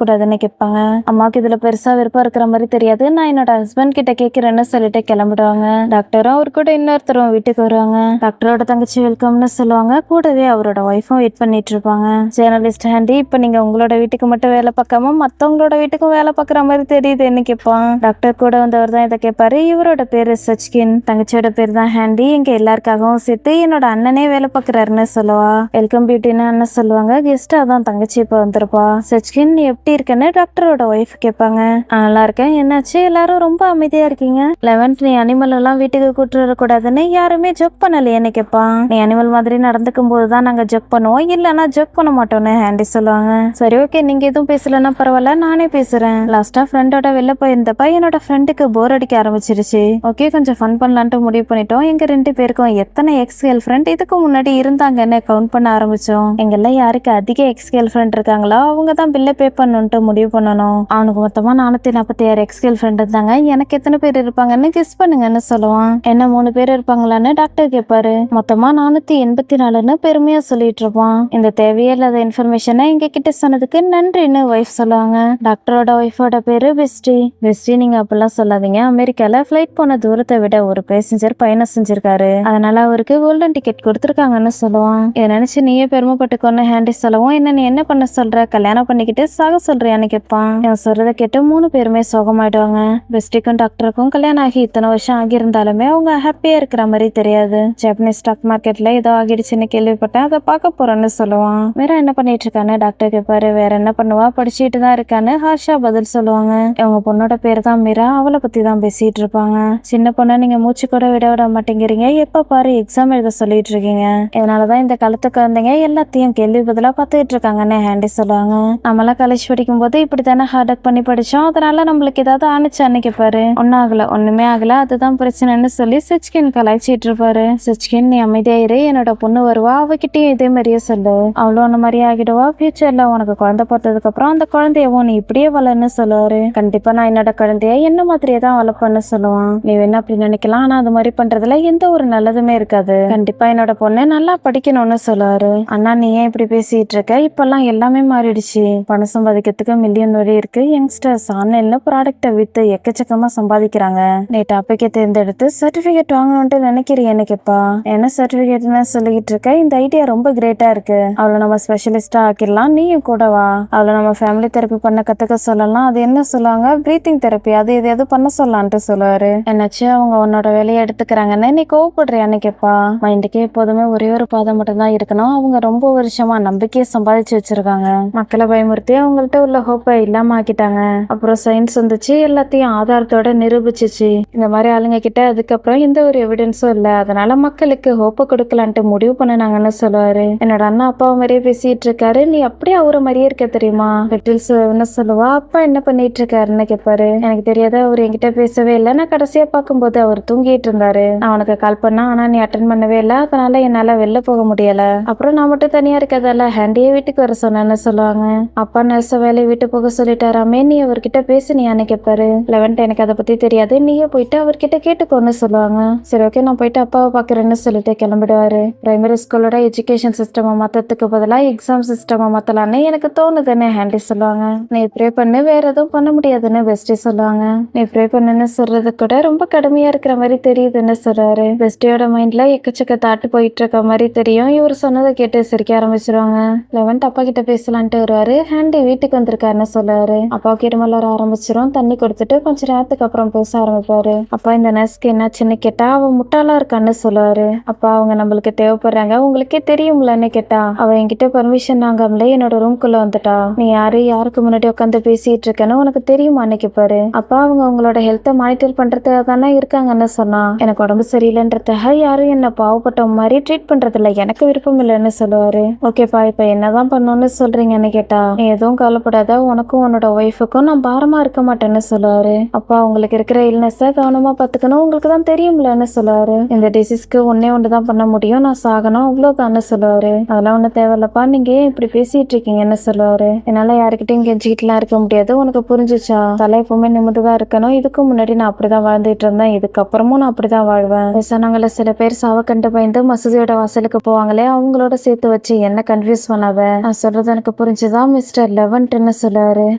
கூடாதுன்னு கேட்பாங்க. அம்மாவுக்கு இதுல பெருசா விருப்பம் இருக்கிற மாதிரி தெரியாது. நான் என்னோட ஹஸ்பண்ட் கிட்ட கேட்கிறேன்னு சொல்லிட்டு கிளம்பிடுவாங்க. டாக்டரும் அவர் கூட இன்னொருத்தரும் வீட்டுக்கு வருவாங்க. டாக்டரோட தங்கச்சி வெல்கம்னு சொல்லுவாங்க. கூடவே அவரோட ஒய்ஃபும் வெயிட் பண்ணிட்டு இருப்பாங்க. ஜேர்னலிஸ்ட் ஹேண்டி, இப்ப நீங்க உங்களோட வீட்டுக்கு மட்டும் வேலை பார்க்காம மத்தவங்களோட வீட்டுக்கும் வேலை பார்க்குற மாதிரி தெரியுதுன்னு கேட்பான். டாக்டர் கூட வந்தவர் தான் இதை கேட்பாரு. இவரோட பேரு சச்கின், தங்கச்சியோட பேர் தான் ஹேண்டி. எங்க எல்லாருக்காகவும் சேர்த்து என்னோட அண்ணனே வேலை பார்க்கறாருன்னு சொல்லுவா. வெல்கம் பியூட்டின்னு அண்ணன் சொல்லுவாங்க. கெஸ்டா தான் தங்கச்சி இப்ப வந்திருப்பா. சச்கின், நீ எப்படி இருக்கன்னு டாக்டரோட ஒய்ஃப் கேட்பாங்க. நல்லா இருக்கேன். என்னாச்சு, எல்லாரும் ரொம்ப அமைதியா இருக்கீங்க? லெவன்த், நீ அனிமல் எல்லாம் வீட்டுக்கு கூட்டு வரக்கூடாதுன்னு யாருமே ஜோக் பண்ணலையேன்னு கேட்பான். நீ அனிமல் மாதிரி நடந்துக்கும் போதுதான் நாங்க ஜோக் பண்ணுவோம், இல்லன்னா ஜோக் பண்ண மாட்டோம்னு ஹேண்டி சொல்லுவாங்க. சரி, ஓகே, நீங்க எதுவும் பேசலன்னா பரவாயில்ல, நானே பேசுறேன். லாஸ்டா ஃப்ரெண்டோட வெளில போயிருந்தப்ப என்னோட ஃப்ரெண்டுக்கு போர் அடிக்க ஆரம்பிச்சிருச்சு. ஓகே, கொஞ்சம் ஃபன் பண்ணலான்ட்டு முடிவு பண்ணிட்டோம். எங்க 2 பேருக்கும் எத்தனை எக்ஸ் கேர்ள் ஃப்ரெண்ட் இதுக்கு முன்னாடி இருந்தாங்கன்னு கவுண்ட் பண்ண ஆரம்பிச்சோம். எங்கெல்லாம் யாருக்கு அதிக எக்ஸ் கேர்ள் ஃப்ரெண்ட் இருக்காங்களோ அவங்க தான் பில்ல பே பண்ணணும்ட்டு முடிவு பண்ணணும். அவனுக்கு மொத்தமா 446 எக்ஸ் கேர்ள் ஃப்ரெண்ட் இருந்தாங்க. எனக்கு எத்தனை பேர் இருப்பாங்கன்னு கெஸ் பண்ணுங்கன்னு சொல்லுவான். என்ன 3 பேர் இருப்பாங்களான்னு டாக்டர் கேட்பாரு. மொத்தமா 484ன்னு பெருமையா சொல்லிட்டு இருப்பான். இந்த தேவையில்லாத இன்ஃபர்மேஷனை எங்க கிட்ட சொன்னதுக்கு நன்றின்னு ஒய்ஃப் சொல்லுவாங்க. டாக்டரோட ஒய்ஃபோட பேரு பெஸ்டி. பெஸ்டி, நீங்க அப்படிலாம் சொல்லாதீங்க. அமெரிக்கால ஃபிளைட் போன தூரத்தை விட ஒரு பேசஞ்சர் பயணம் செஞ்சிருக்காரு. அதனால அவருக்கு கோல்டன் டிக்கெட் கொடுத்துருக்காங்கன்னு சொல்லுவான். இதை நினைச்சு நீயே பெருமைப்பட்டுக்கோன்னு ஹேண்டி சொல்லவும், என்ன நீ என்ன பண்ண சொல்ற, கல்யாணம் பண்ணிக்கிட்டு சாக சொல்றியான்னு கேட்பான். இவன் சொல்றதை கேட்டு 3 பேருமே சோகமாயிடுவாங்க. பெஸ்டிக்கும் டாக்டருக்கும் கல்யாணம் ஆகி இத்தனை வருஷம் ஆகியிருந்தாலுமே அவங்க ஹாப்பியா இருக்கிற மாதிரி தெரியாது. ஜப்பானீஸ் ஸ்டாக் மார்க்கெட்ல ஏதோ ஆகிடுச்சுன்னு கேள்விப்பட்டேன், அதை பார்க்க போறேன்னு சொல்லுவான். வேற என்ன பண்ணிட்டு இருக்கான்னு டாக்டர் கேட்பாரு. வேற என்ன பண்ணுவா, படிச்சுட்டு தான் இருக்கான்னு ஹர்ஷா பதில் சொல்லுவாங்க. இவங்க பொண்ணோட பேர் தான் மீரா. அவளை பத்தி தான் பேசிட்டு இருப்பாங்க. சின்ன பொண்ணை நீங்க மூச்சு கூட விட மாட்டேங்கிறீங்க, எப்ப பாரு எக்ஸாம் எழுத சொல்லிட்டு இருக்கீங்க. இதனாலதான் இந்த காலத்து குழந்தைங்க எல்லாத்தையும் கேள்வி பதிலா பார்த்துட்டு இருக்காங்கன்னு ஹேண்டி சொல்லுவாங்க. நம்மளாம் காலேஜ் படிக்கும் போது இப்படித்தானே ஹார்ட் ஒர்க் பண்ணி படிச்சோம், அதனால நம்மளுக்கு ஏதாவது ஆனிச்சான்னு கேட்பாரு. ஒன்னும் ஆகல, ஒண்ணுமே ஆகல, அதுதான் பிரச்சனைன்னு சொல்லி சச்கின் கலாய்ச்சிட்டு இருப்பாரு. சச்கின், நீ அமைதியாயிரு, என்னோட பொண்ணு வருவா, அவகிட்டயும் இதே மாதிரியே சொல்லு, அவளும் அந்த மாதிரி ஆகிடுவா. ஃபியூச்சர்ல உனக்கு குழந்தை பார்த்ததுக்கு அப்புறம் அந்த குழந்தையவும் நீ இப்படியே வளர்ன்னு சொல்லுவாரு. கண்டிப்பா நான் என்னோட குழந்தைய என்ன மாதிரியே தான் வளர்ப்பேன்னு சொல்லுவான். நீ வேணா அப்படி நினைக்கலாம், ஆனா அது மாதிரி பண்றதுல எந்த ஒரு நல்லதுமே இருக்காது. கண்டிப்பா என்னோட பொண்ணு நல்லா படிக்கணும்னு சொல்லுவாரு. அண்ணா, நீ ஏன் இப்படி பேசிட்டு இருக்க, இப்பெல்லாம் எல்லாமே மாறிடுச்சு. பணம் சம்பாதிக்கிறதுக்கு மில்லியன் வழி இருக்கு. யங்ஸ்டர்ஸ் ஆன்லைன்ல ப்ராடக்ட்டை வித்து எக்கச்சக்கமா சம்பாதிக்கிறாங்க. நீ டாபிக்கை தேர்ந்தெடுத்து சர்டிபிகேட் வாங்கணும்னு நினைக்கிறீன்னு கேப்பா. என்ன சர்டிபிகேட்னு சொல்லிட்டு இருக்க, இந்த ஐடியா ரொம்ப கிரேட்டா இருக்கு. அவளை நம்ம ஸ்பெஷலிஸ்டா ஆக்கிடலாம், நீயும் கூட வா. அவளை நம்ம ஃபேமிலி தெரப்பி பண்ண கத்துக்க சொல்லலாம். அது என்ன சொல்லுவாங்க, பிரீத்திங் தெரப்பி, அது எதையாவது பண்ண சொல்லலான்ட்டு சொல்லுவாரு. என்னாச்சு, அவங்க உன்னோட வேலையை எடுத்துக்கிறாங்கன்னு நீ கோவப்படுறியான்னு கேப்பா. மைண்டுக்கே எப்போதுமே ஒரே ஒரு பாதம் மட்டும் தான் இருக்கணும். அவங்க ரொம்ப வருஷமா நம்பிக்கையை சம்பாதிச்சு வச்சிருக்காங்க. மக்களை பயமுறுத்தி அவங்கள்ட்ட உள்ள ஹோப்பை இல்லாம ஆக்கிட்டாங்க. அப்புறம் சயின்ஸ் வந்துச்சு, எல்லாத்தையும் ஆதாரத்தோட நிரூபிச்சிச்சு. இந்த மாதிரி ஆளுங்க கிட்ட அதுக்கப்புறம் எந்த ஒரு எவிடன்ஸும் இல்ல, அதனால மக்களுக்கு ஹோப்பை கொடுக்கலான்ட்டு முடிவு பண்ணினாங்கன்னு சொல்லுவாரு. என்னோட அண்ணா அப்பாவை மாதிரியே பேசிட்டு இருக்காரு, நீ அப்படியே அவரை மாதிரியே இருக்க தெரியுமா, பெட்டில்ஸ் என்ன சொல்லுவா. அப்பா என்ன பண்ணிட்டு இருக்காருன்னு கேட்பாரு. எனக்கு தெரியாத, அவர் என்கிட்ட பேசவே இல்லை, நான் கடைசியா பார்க்கும்போது அவர் தூங்கிட்டு இருந்தாரு. நான் உனக்கு கால் பண்ணா, ஆனா நீ அட்டன் பண்ணவே இல்லை, அதனால என்னால வெளில போக முடியல. அப்புறம் நான் மட்டும் தனியா இருக்கதால ஹேண்டியே வீட்டுக்கு வர சொன்னேன்னு சொல்லுவாங்க. அப்பா நர்ஸ வேலையை விட்டு போக சொல்லிட்டாராமே, நீ அவர்கிட்ட பேசுனியான்னு கேட்பாரு. 11 எனக்கு அதை பத்தி தெரியாது, நீயே போயிட்டு அவர்கிட்ட கேட்டுக்கோன்னு சொல்லுவாங்க. சரி, ஓகே, நான் போயிட்டு அப்பாவை பாக்குறேன்னு சொல்லிட்டு கிளம்பிடுவாரு. பிரைமரி ஸ்கூலோட எஜுகேஷன் சிஸ்டமை மாத்தத்துக்கு பதிலா எக்ஸாம் சிஸ்டமை மாத்தலான்னு எனக்கு தோணுதுன்னு ஹேண்டி சொல்லுவாங்க. நீ ப்ரே பண்ணு, வேற எதுவும் பண்ண முடியாதுன்னு பெஸ்டி சொல்லுவாங்க. நீ ப்ரே பண்ணுன்னு சொல்றது கூட ரொம்ப கடுமையா இருக்கிற மாதிரி தெரியுதுன்னு சொல்றாரு. பெஸ்டியோட மைண்ட்ல எக்கச்சக்க தாட்டு போயிட்டு இருக்க மாதிரி தெரியும். இவர் சொன்னதை கேட்டு சிரிக்க ஆரம்பிச்சிருவாங்க. 11 அப்பா கிட்ட பேசலான்ட்டு வருவாரு. ஹேண்டி வீட்டுக்கு வந்திருக்காருன்னு சொல்லுவாரு. அப்பாவுக்கு இருமல் வர ஆரம்பிச்சிரும். தண்ணி கொடுத்துட்டு கொஞ்ச நேரத்துக்கு அப்புறம் பேச ஆரம்பிப்பாரு. அப்பா, இந்த நர்ஸ்க்கு என்னாச்சுன்னு கேட்டா அவ முட்டாளா இருக்கான்னு சொல்லுவாரு. அப்பா, அவங்க நம்மளுக்கு தேவைப்படுறாங்க, உங்களுக்கே தெரியும்லன்னு கேட்டா அவ என்கிட்ட பர்மிஷன் வாங்காமலே என்னோட ரூம்குள்ள வந்துட்டா. நீ யாரு, யாருக்கு முன்னாடி உட்காந்து பேசிட்டு இருக்கேன்னு உனக்கு தெரியுமான்னு கேட்பாரு. அப்பா, அவங்க உங்களோட ஹெல்த்தை மானிட்டர் பண்றதுக்காக தானே இருக்காங்கன்னு சொன்னா. எனக்கு உடம்பு சரியில்லைன்றதுக்காக யாரும் என்ன பாவப்பட்ட மாதிரி ட்ரீட் பண்றதுல எனக்கு விருப்பம் இல்லைன்னு சொல்லுவாரு. ஓகேப்பா, இப்ப என்னதான் பண்ணணும்னு சொல்றீங்கன்னு கேட்டா, நீ எதுவும் கவலைப்படாத, உனக்கும் உன்னோட ஒய்ஃபுக்கும் நான் பாரமா இருக்க மாட்டேன்னு சொல்லுவாரு. அப்பா, உங்களுக்கு இருக்கிற இல்னஸை கவனமா பாத்துக்கணும், உங்களுக்கு தான் தெரியும்லன்னு சொல்லுவாரு. இந்த டிசீஸ்க்கு ஒன்னே ஒன்றுதான் பண்ண முடியும், நான் சாகணும், அவ்வளவுதான்னு சொல்லுவாரு. அதெல்லாம் ஒண்ணு தேவையில்லப்பா, நீங்க ஏன் இப்படி பேசிட்டு இருக்கீங்கன்னு சொல்லுவாரு. என்னால யாருக்கிட்டையும் கெஞ்சிக்கிட்டுலாம் இருக்க முடியாது, உனக்கு புரிஞ்சுச்சா? தலை எப்பவுமே நிமிந்துதான் இருக்கணும். இதுக்கு முன்னாடி நான் அப்படிதான் வாழ்ந்துட்டு இருந்தேன், இதுக்கப்புறமும் நான் அப்படிதான் வாழ்வேன். வயசானவங்கள சில பேர் சாவ கண்டு பயந்து மசூதியோட வாசலுக்கு போவாங்களே அவங்களோட சேர்த்து வச்சு என்ன கன்ஃபியூஸ் பண்ணாத. நான் சொல்றது எனக்கு புரிஞ்சுதான் மிஸ்டர் லெவன்ட்னு சொல்லுவாரு.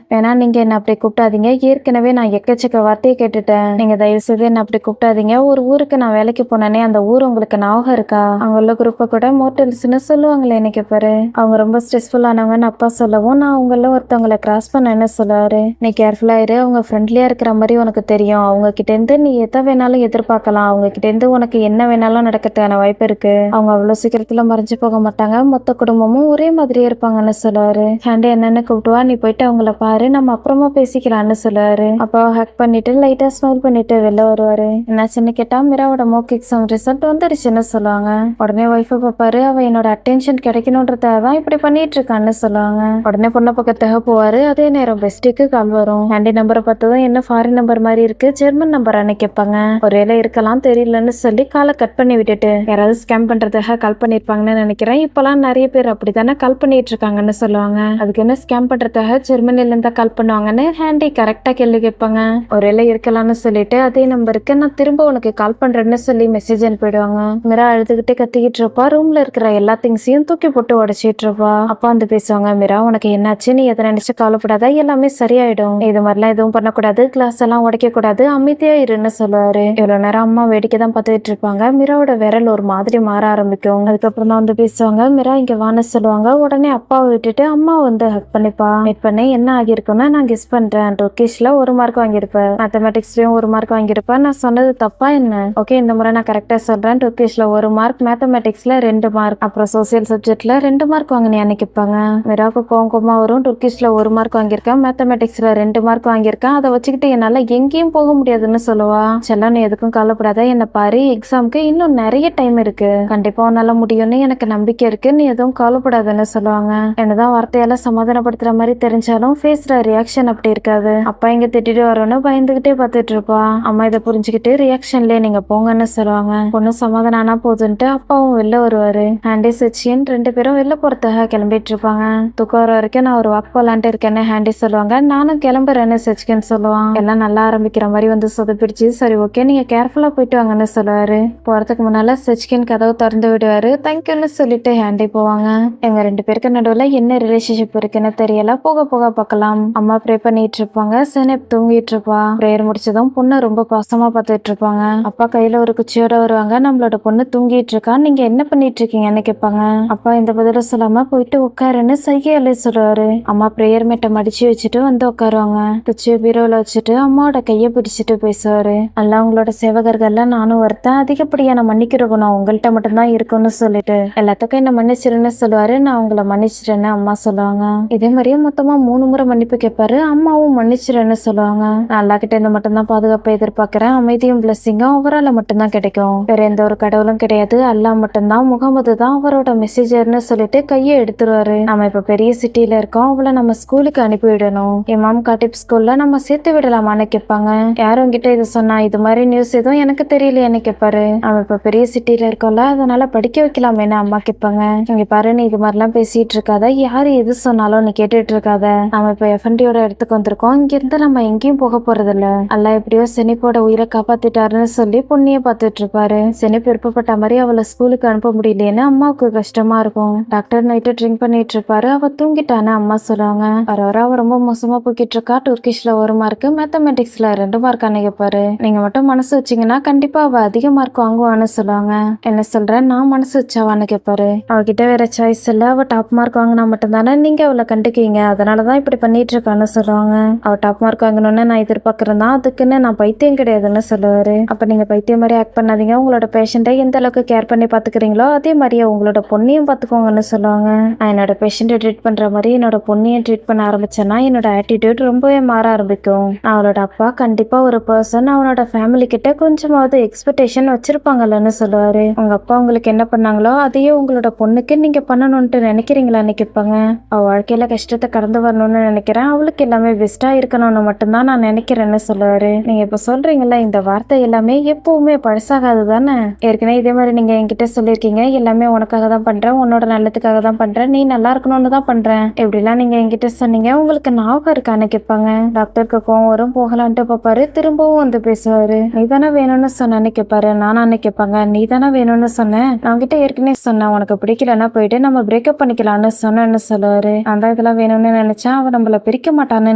வேணா நீங்க என்ன அப்படி கூப்பிட்டாதீங்க, ஏற்கனவே நான் எக்கச்சக்க வார்த்தையை கேட்டுட்டேன். நீங்க தயவு செய்து என்ன அப்படி கூப்பிட்டாதீங்க. ஒரு ஊருக்கு நான் வேலைக்கு போனேனே அந்த ஊர் உங்களுக்கு ஞாபகம் இருக்கா? அவங்க உள்ள குரூப்பை கூட மோட்டல்ஸ்னு சொல்லுவாங்களே எனக்கு பாரு. அவங்க ரொம்ப ஸ்ட்ரெஸ்ஃபுல் ஆனவங்கன்னு அப்பா சொல்லவும் நான் அவங்கள ஒருத்தவங்களை கிராஸ் பண்ணேன்னு சொல்லுவாரு. நீ கேர்ஃபுல்லா இரு, அவங்க ஃப்ரெண்ட்லியா இருக்கிற மாதிரி உனக்கு தெரியும். அவங்க கிட்ட இருந்து நீ எதை வேணாலும் எதிர்பார்க்கலாம். அவங்க கிட்ட இருந்து உனக்கு என்ன வேணாலும் நடக்கிறதுக்கான வாய்ப்பு இருக்கு. அவங்க அவ்வளவு சீக்கிரத்துல மறைஞ்சு போக மாட்டாங்க. மொத்த குடும்பமும் ஒரே மாதிரியே இருப்பாங்கன்னு சொல்லுவாரு. ஹேண்டி என்னன்னு கூப்பிட்டுவா, நீ போயிட்டு அவங்கள பாரு, நம்ம அப்புறமா பேசிக்கலாம்னு சொல்லுவாரு. அப்பா ஹக் பண்ணிட்டு லைட்டா ஸ்மைல் பண்ணிட்டு வெளில வருவாரு. என்னாச்சுன்னு கேட்டா மிராவோட மோக் எக்ஸாம் ரிசல்ட் வந்துருச்சுன்னு சொல்லுவாங்க. உடனே ஒய்ஃபை பார்ப்பாரு. அவ என்னோட அட்டென்ஷன் கிடைக்கணும்ன்றதான் இப்படி பண்ணிட்டு இருக்கான்னு சொல்லுவாங்க. உடனே பொண்ணை பக்கத்தாக போவாரு. அதே நேரம் பெஸ்டிக்கு கால் வரும். ஹேண்டி நம்பரை பார்த்ததும் என்ன ஃபாரின் நம்பர் மாதிரி இருக்கு, ஜெர்மன் நம்பரான்னு கேட்பாங்க. ஒருவேளை இருக்கலாம் தெரியலன்னு சொல்லி காலை கட் பண்ணி விட்டுட்டு யாராவது ஸ்கேம் பண்றதுக்காக கால் பண்ணிருப்பாங்கன்னு நினைக்கிறேன். இப்பெல்லாம் நிறைய பேர் அப்படித்தானே கால் பண்ணிட்டு இருக்காங்கன்னு சொல்லுவாங்க. அதுக்கு என்ன ஸ்கேம் பண்றதுக்காக ஜெர்மனில இருந்தா கால் பண்ணுவாங்கன்னு ஹேண்டி கரெக்டா கேள்வி கேட்பாங்க. ஒருவேளை இருக்கலாம்னு சொல்லிட்டு அதே நம்பருக்கு நான் திரும்ப உனக்கு கால் பண்றேன்னு சொல்லி மெசேஜ் அனுப்பிடுவாங்க. மிரா அழுதுகிட்டே கத்திக்கிட்டு இருப்பா. ரூம்ல இருக்கிற எல்லா திங்ஸையும் தூக்கி போட்டு உடச்சிட்டு இருப்பா. அப்பா வந்து பேசுவாங்க. மிரா உனக்கு என்னாச்சு, நீ எதை நினைச்சு கவலைப்படாத, எல்லாமே சரியாயிடும். இது மாதிரிலாம் எதுவும் பண்ணக்கூடாது, கிளாஸ் எல்லாம் உடைக்க கூடாது, அமைதியா இருன்னு சொல்லுவாரு. இவ்வளவு நேரம் அம்மா வேடிக்கை தான் பார்த்துட்டு இருப்பாங்க. மிராவோட விரல் ஒரு மாதிரி மாற ஆரம்பிக்கும். அதுக்கப்புறம் தான் வந்து பேசுவாங்க. மிரா இங்க வான்னு சொல்லுவாங்க. உடனே அப்பாவை விட்டுட்டு அம்மா வந்து ஹக் பண்ணிப்பா. மீட் பண்ணி என்ன ஆகியிருக்கும்னா நான் கெஸ் பண்றேன், டொக்கேஷ்ல 1 மார்க் வாங்கியிருப்பேன், மேத்தமெட்டிக்ஸ்லயும் 1 மார்க் வாங்கியிருப்பேன். நான் சொன்னது தப்பா என்ன? ஓகே, இந்த முறை நான் கரெக்டா சொல்றேன். டொக்கேஷ்ல 1 மார்க், மேத்தமெட்டிக்ஸ்ல 2 மார்க், அப்புறம் சோசியல் சப்ஜெக்ட்ல 2 மார்க் வாங்கினேன்னு கேட்பாங்க. மிராவுக்கு கோவமா வரும். டொக்கேஷ்ல 1 மார்க் வாங்கியிருக்கேன், மேத்தமெட்டிக்ஸ்ல 2 மார்க் வாங்கியிருக்கேன், அதை வச்சுக்கிட்டு என்னால எங்கேயும் போக முடியாதுன்னு சொல்லுவா. செல்லம் நீ எதுக்கும் கவலைப்படாத, என்ன பாரு, எக்ஸாமுக்கு இன்னும் நிறைய டைம் இருக்கு, கண்டிப்பா உன்னால முடியும்னு எனக்கு நம்பிக்கை இருக்கு, நீ எதுவும் கவலைப்படாதுன்னு சொல்லுவாங்க. என்னதான் வார்த்தையால சமாதானப்படுத்துற மாதிரி தெரிஞ்சாலும் ஃபேஸ்ல ரியாக்ஷன் அப்படி இருக்காது. அப்பா இங்க திட்டிட்டு வரோன்னு பயந்துகிட்டே பார்த்துட்டு இருப்பா. அம்மா இதை புரிஞ்சுக்கிட்டு ரியாக்ஷன்லயே நீங்க போங்கன்னு சொல்லுவாங்க. பொண்ணு சமாதானம் ஆனா போதுன்ட்டு அப்பாவும் வெளில வருவாரு. ஹேண்டி சச்சின் 2 பேரும் வெளில போறதுக்காக கிளம்பிட்டு இருப்பாங்க. தூக்கம் வர வரைக்கும் நான் ஒரு வாக் போலான்ட்டு இருக்கேன்னு ஹேண்டி சொல்லுவாங்க. நானும் கிளம்புறேன்னு சச்சின் சொல்லுவான். எல்லாம் நல்லா ஆரம்பிக்கிற மாதிரி வந்து சொதப்பிடுச்சு, சரி ஓகே நீங்க கேர்ஃபுல்லா போயிட்டு வாங்கன்னு சொல்லுவாரு. போறதுக்கு முன்னால சச்சின் கதவு திறந்து விடுவாரு. தேங்க்யூன்னு சொல்லிட்டு ஹேண்டி போவாங்க. எங்க 2 பேருக்கு நடுவுல என்ன ரிலேஷன்ஷிப் இருக்குன்னு தெரியல, போக போக பார்க்கலாம். அம்மா ப்ரே பண்ணிட்டு இருப்பாங்க. செனப் தூங்கிட்டு இருப்பா. பிரேயர் முடிச்சதும் பொண்ணு ரொம்ப பாசமா பார்த்துட்டு இருப்பாங்க. அப்பா கையில ஒரு குச்சியோட வருவாங்க. நம்மளோட பொண்ணு தூங்கிட்டு இருக்கா, நீங்க என்ன பண்ணிட்டு இருக்கீங்கன்னு கேட்பாங்க. அப்பா இந்த பதில சொல்லாம போயிட்டு உட்காருன்னு சைகையாலே சொல்லுவாரு. அம்மா பிரேயர் மேட்டை மடிச்சு வச்சுட்டு வந்து உட்காருவாங்க. குச்சியை பீரோல வச்சுட்டு அம்மாவோட கைய பிடிச்சிட்டு பேசுவாரு. அல்ல உங்களோட சேவகர்கள்ல நானும் ஒருத்தன், அதிகப்படியான மன்னிக்கிற குணம் உங்கள்கிட்ட மட்டும்தான் இருக்குன்னு சொல்லிட்டு எல்லாத்துக்கும் என்ன மன்னிச்சிருன்னு சொல்லுவாரு. நான் உங்களை மன்னிச்சிட்டேன்னு அம்மா சொல்லுவாங்க. இதே மாதிரியே மொத்தமா 3 முறை மன்னிப்பு கேட்பாரு. அம்மாவும் மன்னிச்சிருன்னு சொல்லுவாங்க. நான் அல்லா கிட்ட இருந்து மட்டும்தான் பாதுகாப்பை எதிர்பார்க்கிறேன், அமைதியும் பிளஸிங்கும் அவரால் மட்டும்தான் கிடைக்கும், வேற எந்த ஒரு கடவுளும் கிடையாது, அல்லா மட்டும்தான், முகமது தான் அவரோட மெசேஜர்னு சொல்லிட்டு கையை எடுத்துருவாரு. நம்ம இப்ப பெரிய சிட்டில இருக்கோம், அவளை நம்ம ஸ்கூலுக்கு அனுப்பி விடணும், இமாம் காட்டிப் ஸ்கூல்ல நம்ம சேர்த்து விடலாமான்னு கேட்பாங்க. யாரும் கிட்ட இது சொன்னா, இது மாதிரி நியூஸ் எதுவும் எனக்கு தெரியலையான்னு கேட்பாரு. நம்ம இப்ப பெரிய சிட்டில இருக்கோம்ல, அதனால படிக்க வைக்கலாமேன்னு அம்மா கேட்பாங்க. இங்க பாரு, நீ இது மாதிரிலாம் பேசிட்டு இருக்காத, யாரு எது சொன்னாலும் நீ கேட்டுட்டு இருக்காத, நம்ம இப்ப எஃப்என்டியோட இடத்துக்கு வந்திருக்கோம், இங்க இருந்து நம்ம எங்கேயும் போக போறது இல்ல, அல்ல எப்படியோ செனிப்போட உயிரை காப்பாத்திட்டாருன்னு சொல்லி பொண்ணிய பார்த்துட்டு இருப்பாரு. செனிப் விருப்பப்பட்ட மாதிரி அவளை ஸ்கூலுக்கு அனுப்ப முடியலையேன்னு அம்மாவுக்கு கஷ்டமா இருக்கும். டாக்டர் நைட்டு ட்ரிங்க் பண்ணிட்டு இருப்பாரு. அவ தூங்கிட்டான்னு அம்மா சொல்லுவாங்க. வர வர அவ ரொம்ப மோசமா போய்கிட்டு இருக்கா. டர்க்கிஷ்ல 1 மார்க், மேத்தமெட்டிக்ஸ்ல 2 மார்க் கேட்பாரு. நீங்க மட்டும் மனசு வச்சீங்கன்னா கண்டிப்பா அவ அதிக மார்க் வாங்குவான்னு சொல்லுவாங்க. என்ன சொல்ற, நான் மனசு வச்சாவான்னு கேட்பாரு. அவகிட்ட வேற சாய்ஸ் இல்ல, அவ டாப் மார்க் வாங்கினா மட்டும்தானே நீங்க அவளை கண்டுக்குவீங்க, அதனாலதான் இப்படி பண்ணிட்டு இருக்கான்னு சொல்லுவாங்க. அவ டாப் மார்க் வாங்கணும்னு நான் எதிர்பார்க்கறேன் தான், அதுக்குன்னு நான் பைத்தியம் கிடையாதுன்னு சொல்லுவாரு. அப்ப நீங்க பைத்தியம் மாதிரி ஆக்ட் பண்ணாதீங்க, உங்களோட பேஷண்ட்டை எந்த அளவுக்கு கேர் பண்ணி பாத்துக்கிறீங்களோ அதே மாதிரியே உங்களோட பொண்ணையும் பாத்துக்கோங்கன்னு சொல்லுவாங்க. நான் என்னோட பேஷண்ட்டை ட்ரீட் பண்ற மாதிரி என்னோட பொண்ணையும் ட்ரீட் பண்ண ஆரம்பிச்சேன்னா என்னோட ஆட்டிடியூட் ரொம்பவே மாற ஆரம்பிக்கும். அவளோட அப்பா கண்டிப்பா ஒரு பர்சன் அவனோட ஃபேமிலி கிட்ட கொஞ்சமாவது எக்ஸ்பெக்டேஷன் வச்சிருப்பாங்கல்லன்னு சொல்லுவாரு. உங்க அப்பா உங்களுக்கு என்ன பண்ணாங்களோ அதையே உங்களோட பொண்ணுக்கு நீங்க பண்ணணும்ட்டு நினைக்கிறீங்களான்னு கேட்பாங்க. அவ வாழ்க்கையில கஷ்டத்தை கடந்து வரணும்னு நினைக்கிறேன், அவளுக்கு எல்லாமே பெஸ்டா இருக்கணும்னு மட்டும்தான் நான் நினைக்கிறேன்னு சொல்லுவாரு. நீங்க இப்ப சொல்றீங்கல்ல, இந்த வார்த்தை எல்லாமே எப்பவுமே பழசாகாது தானே, ஏற்கனவே இதே மாதிரி நீங்க என்கிட்ட சொல்லியிருக்கீங்க, எல்லாமே உனக்காக தான் பண்றேன், உன்னோட நல்லதுக்காக தான் பண்றேன், நீ நல்லா இருக்கணும்னு தான் பண்றேன், எப்படிலாம் நீங்க என்கிட்ட சொன்னீங்க, உங்களுக்கு ஞாபகம் இருக்கான்னு கேட்பாங்க. டாக்டருக்கு கோவம் வரும். போகலான்ட்டு பாப்பாரு. திரும்பவும் வந்து பேசுவாரு. நீ தானே வேணும்னு சொன்னு கேட்பாரு. நானான்னு கேட்பாங்க. நீ தானே வேணும்னு சொன்னேன், நான் உன்கிட்ட ஏற்கனவே சொன்னேன் உனக்கு பிடிக்கலன்னா போயிட்டு நம்ம பிரேக்கப் பண்ணிக்கலாம்னு சொன்னேன்னு சொல்லுவாரு. நான் தான் இதெல்லாம் வேணும்னு நினைச்சேன், அவன் நம்மள பிரிக்க மாட்டான்னு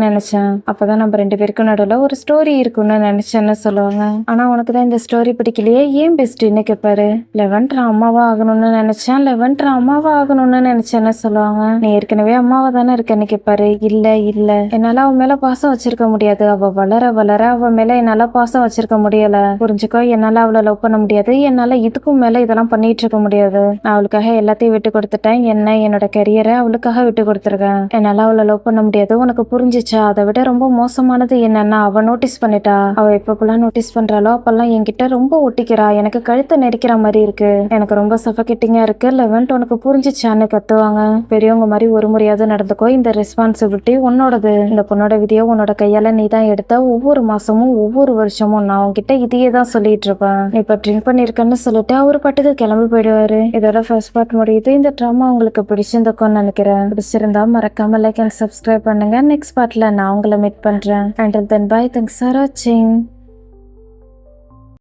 நினைச்சேன், அப்பதான் நம்ம 2 பேருக்கும் நடுவில் ஒரு ஸ்டோரி இருக்கும்னு நினைச்சேன்னு சொல்லுவாங்க. ஆனா உனக்கு தான் இந்த ஸ்டோரி பிடிக்கலையே, ஏன் பெஸ்ட்னு கேட்பாரு. 11th அம்மாவா ஆகணும்னு நினைச்சேன், 11th அம்மாவா ஆகணும்னு நினைச்சேன்னு சொல்லுவாங்க. நீ ஏற்கனவே அம்மாவா தானே இருக்கன்னு கேட்பாரு. இல்ல என்னால அவன் மேல பாசம் வச்சிருக்க முடியாது, அவ வளர வளர அவ மேல என்னால பாசம் வச்சிருக்க முடியல, புரிஞ்சுக்கோ, என்னால அவளை லவ் பண்ண முடியாது, என்னால இதுக்கும் மேல இதெல்லாம் பண்ணிட்டு இருக்க முடியாது, நான் அவளுக்காக எல்லாத்தையும் விட்டு கொடுத்துட்டேன், என்னோட கரியரை அவளுக்காக விட்டு கொடுத்துருக்கேன், என்னால அவளை லவ் பண்ண முடியாது, உனக்கு புரிஞ்சிச்சா? அதை விட ரொம்ப மோசமானது என்னன்னா அவ நோட்டீஸ் பண்ணிட்டா, அவ எப்பப்பெல்லாம் நோட்டீஸ் பண்றாளோ அப்பெல்லாம் என்கிட்ட ரொம்ப ஒட்டிக்கிறா, எனக்கு கழுத்தை நெரிக்கிற மாதிரி இருக்கு, எனக்கு ரொம்ப சஃபகேட்டிங்கா இருக்கு, 11th உனக்கு புரிஞ்சிச்சான்னு கத்துவாங்க. பெரியவங்க மாதிரி ஒரு முறையாவது நடந்துக்கோ, இந்த ரெஸ்பான்சிபிலிட்டி உன்னோடது, இந்த பொண்ணோட விதியை உன்னோட கையால நீ தான் எடுத்த, ஒவ்வொரு மாசமும் ஒவ்வொரு வருஷமும் நான் உன்கிட்ட இதையே தான் சொல்லிட்டு இருப்பேன், நீ இப்ப ட்ரிங்க் பண்ணிருக்கன்னு சொல்லிட்டு அவரு பாட்டுக்கு கிளம்பி போயிடுவாரு. இதோட ஃபர்ஸ்ட் பார்ட் முடியுது. இந்த ட்ராமா உங்களுக்கு பிடிச்சிருந்துக்கும்னு நினைக்கிறேன். பிடிச்சிருந்தா மறக்காம லைக் அண்ட் சப்ஸ்கிரைப் பண்ணுங்க. நெக்ஸ்ட் பார்ட்ல நான் உங்களை மீட் பண்றேன். Until then, bye. Thanks for watching.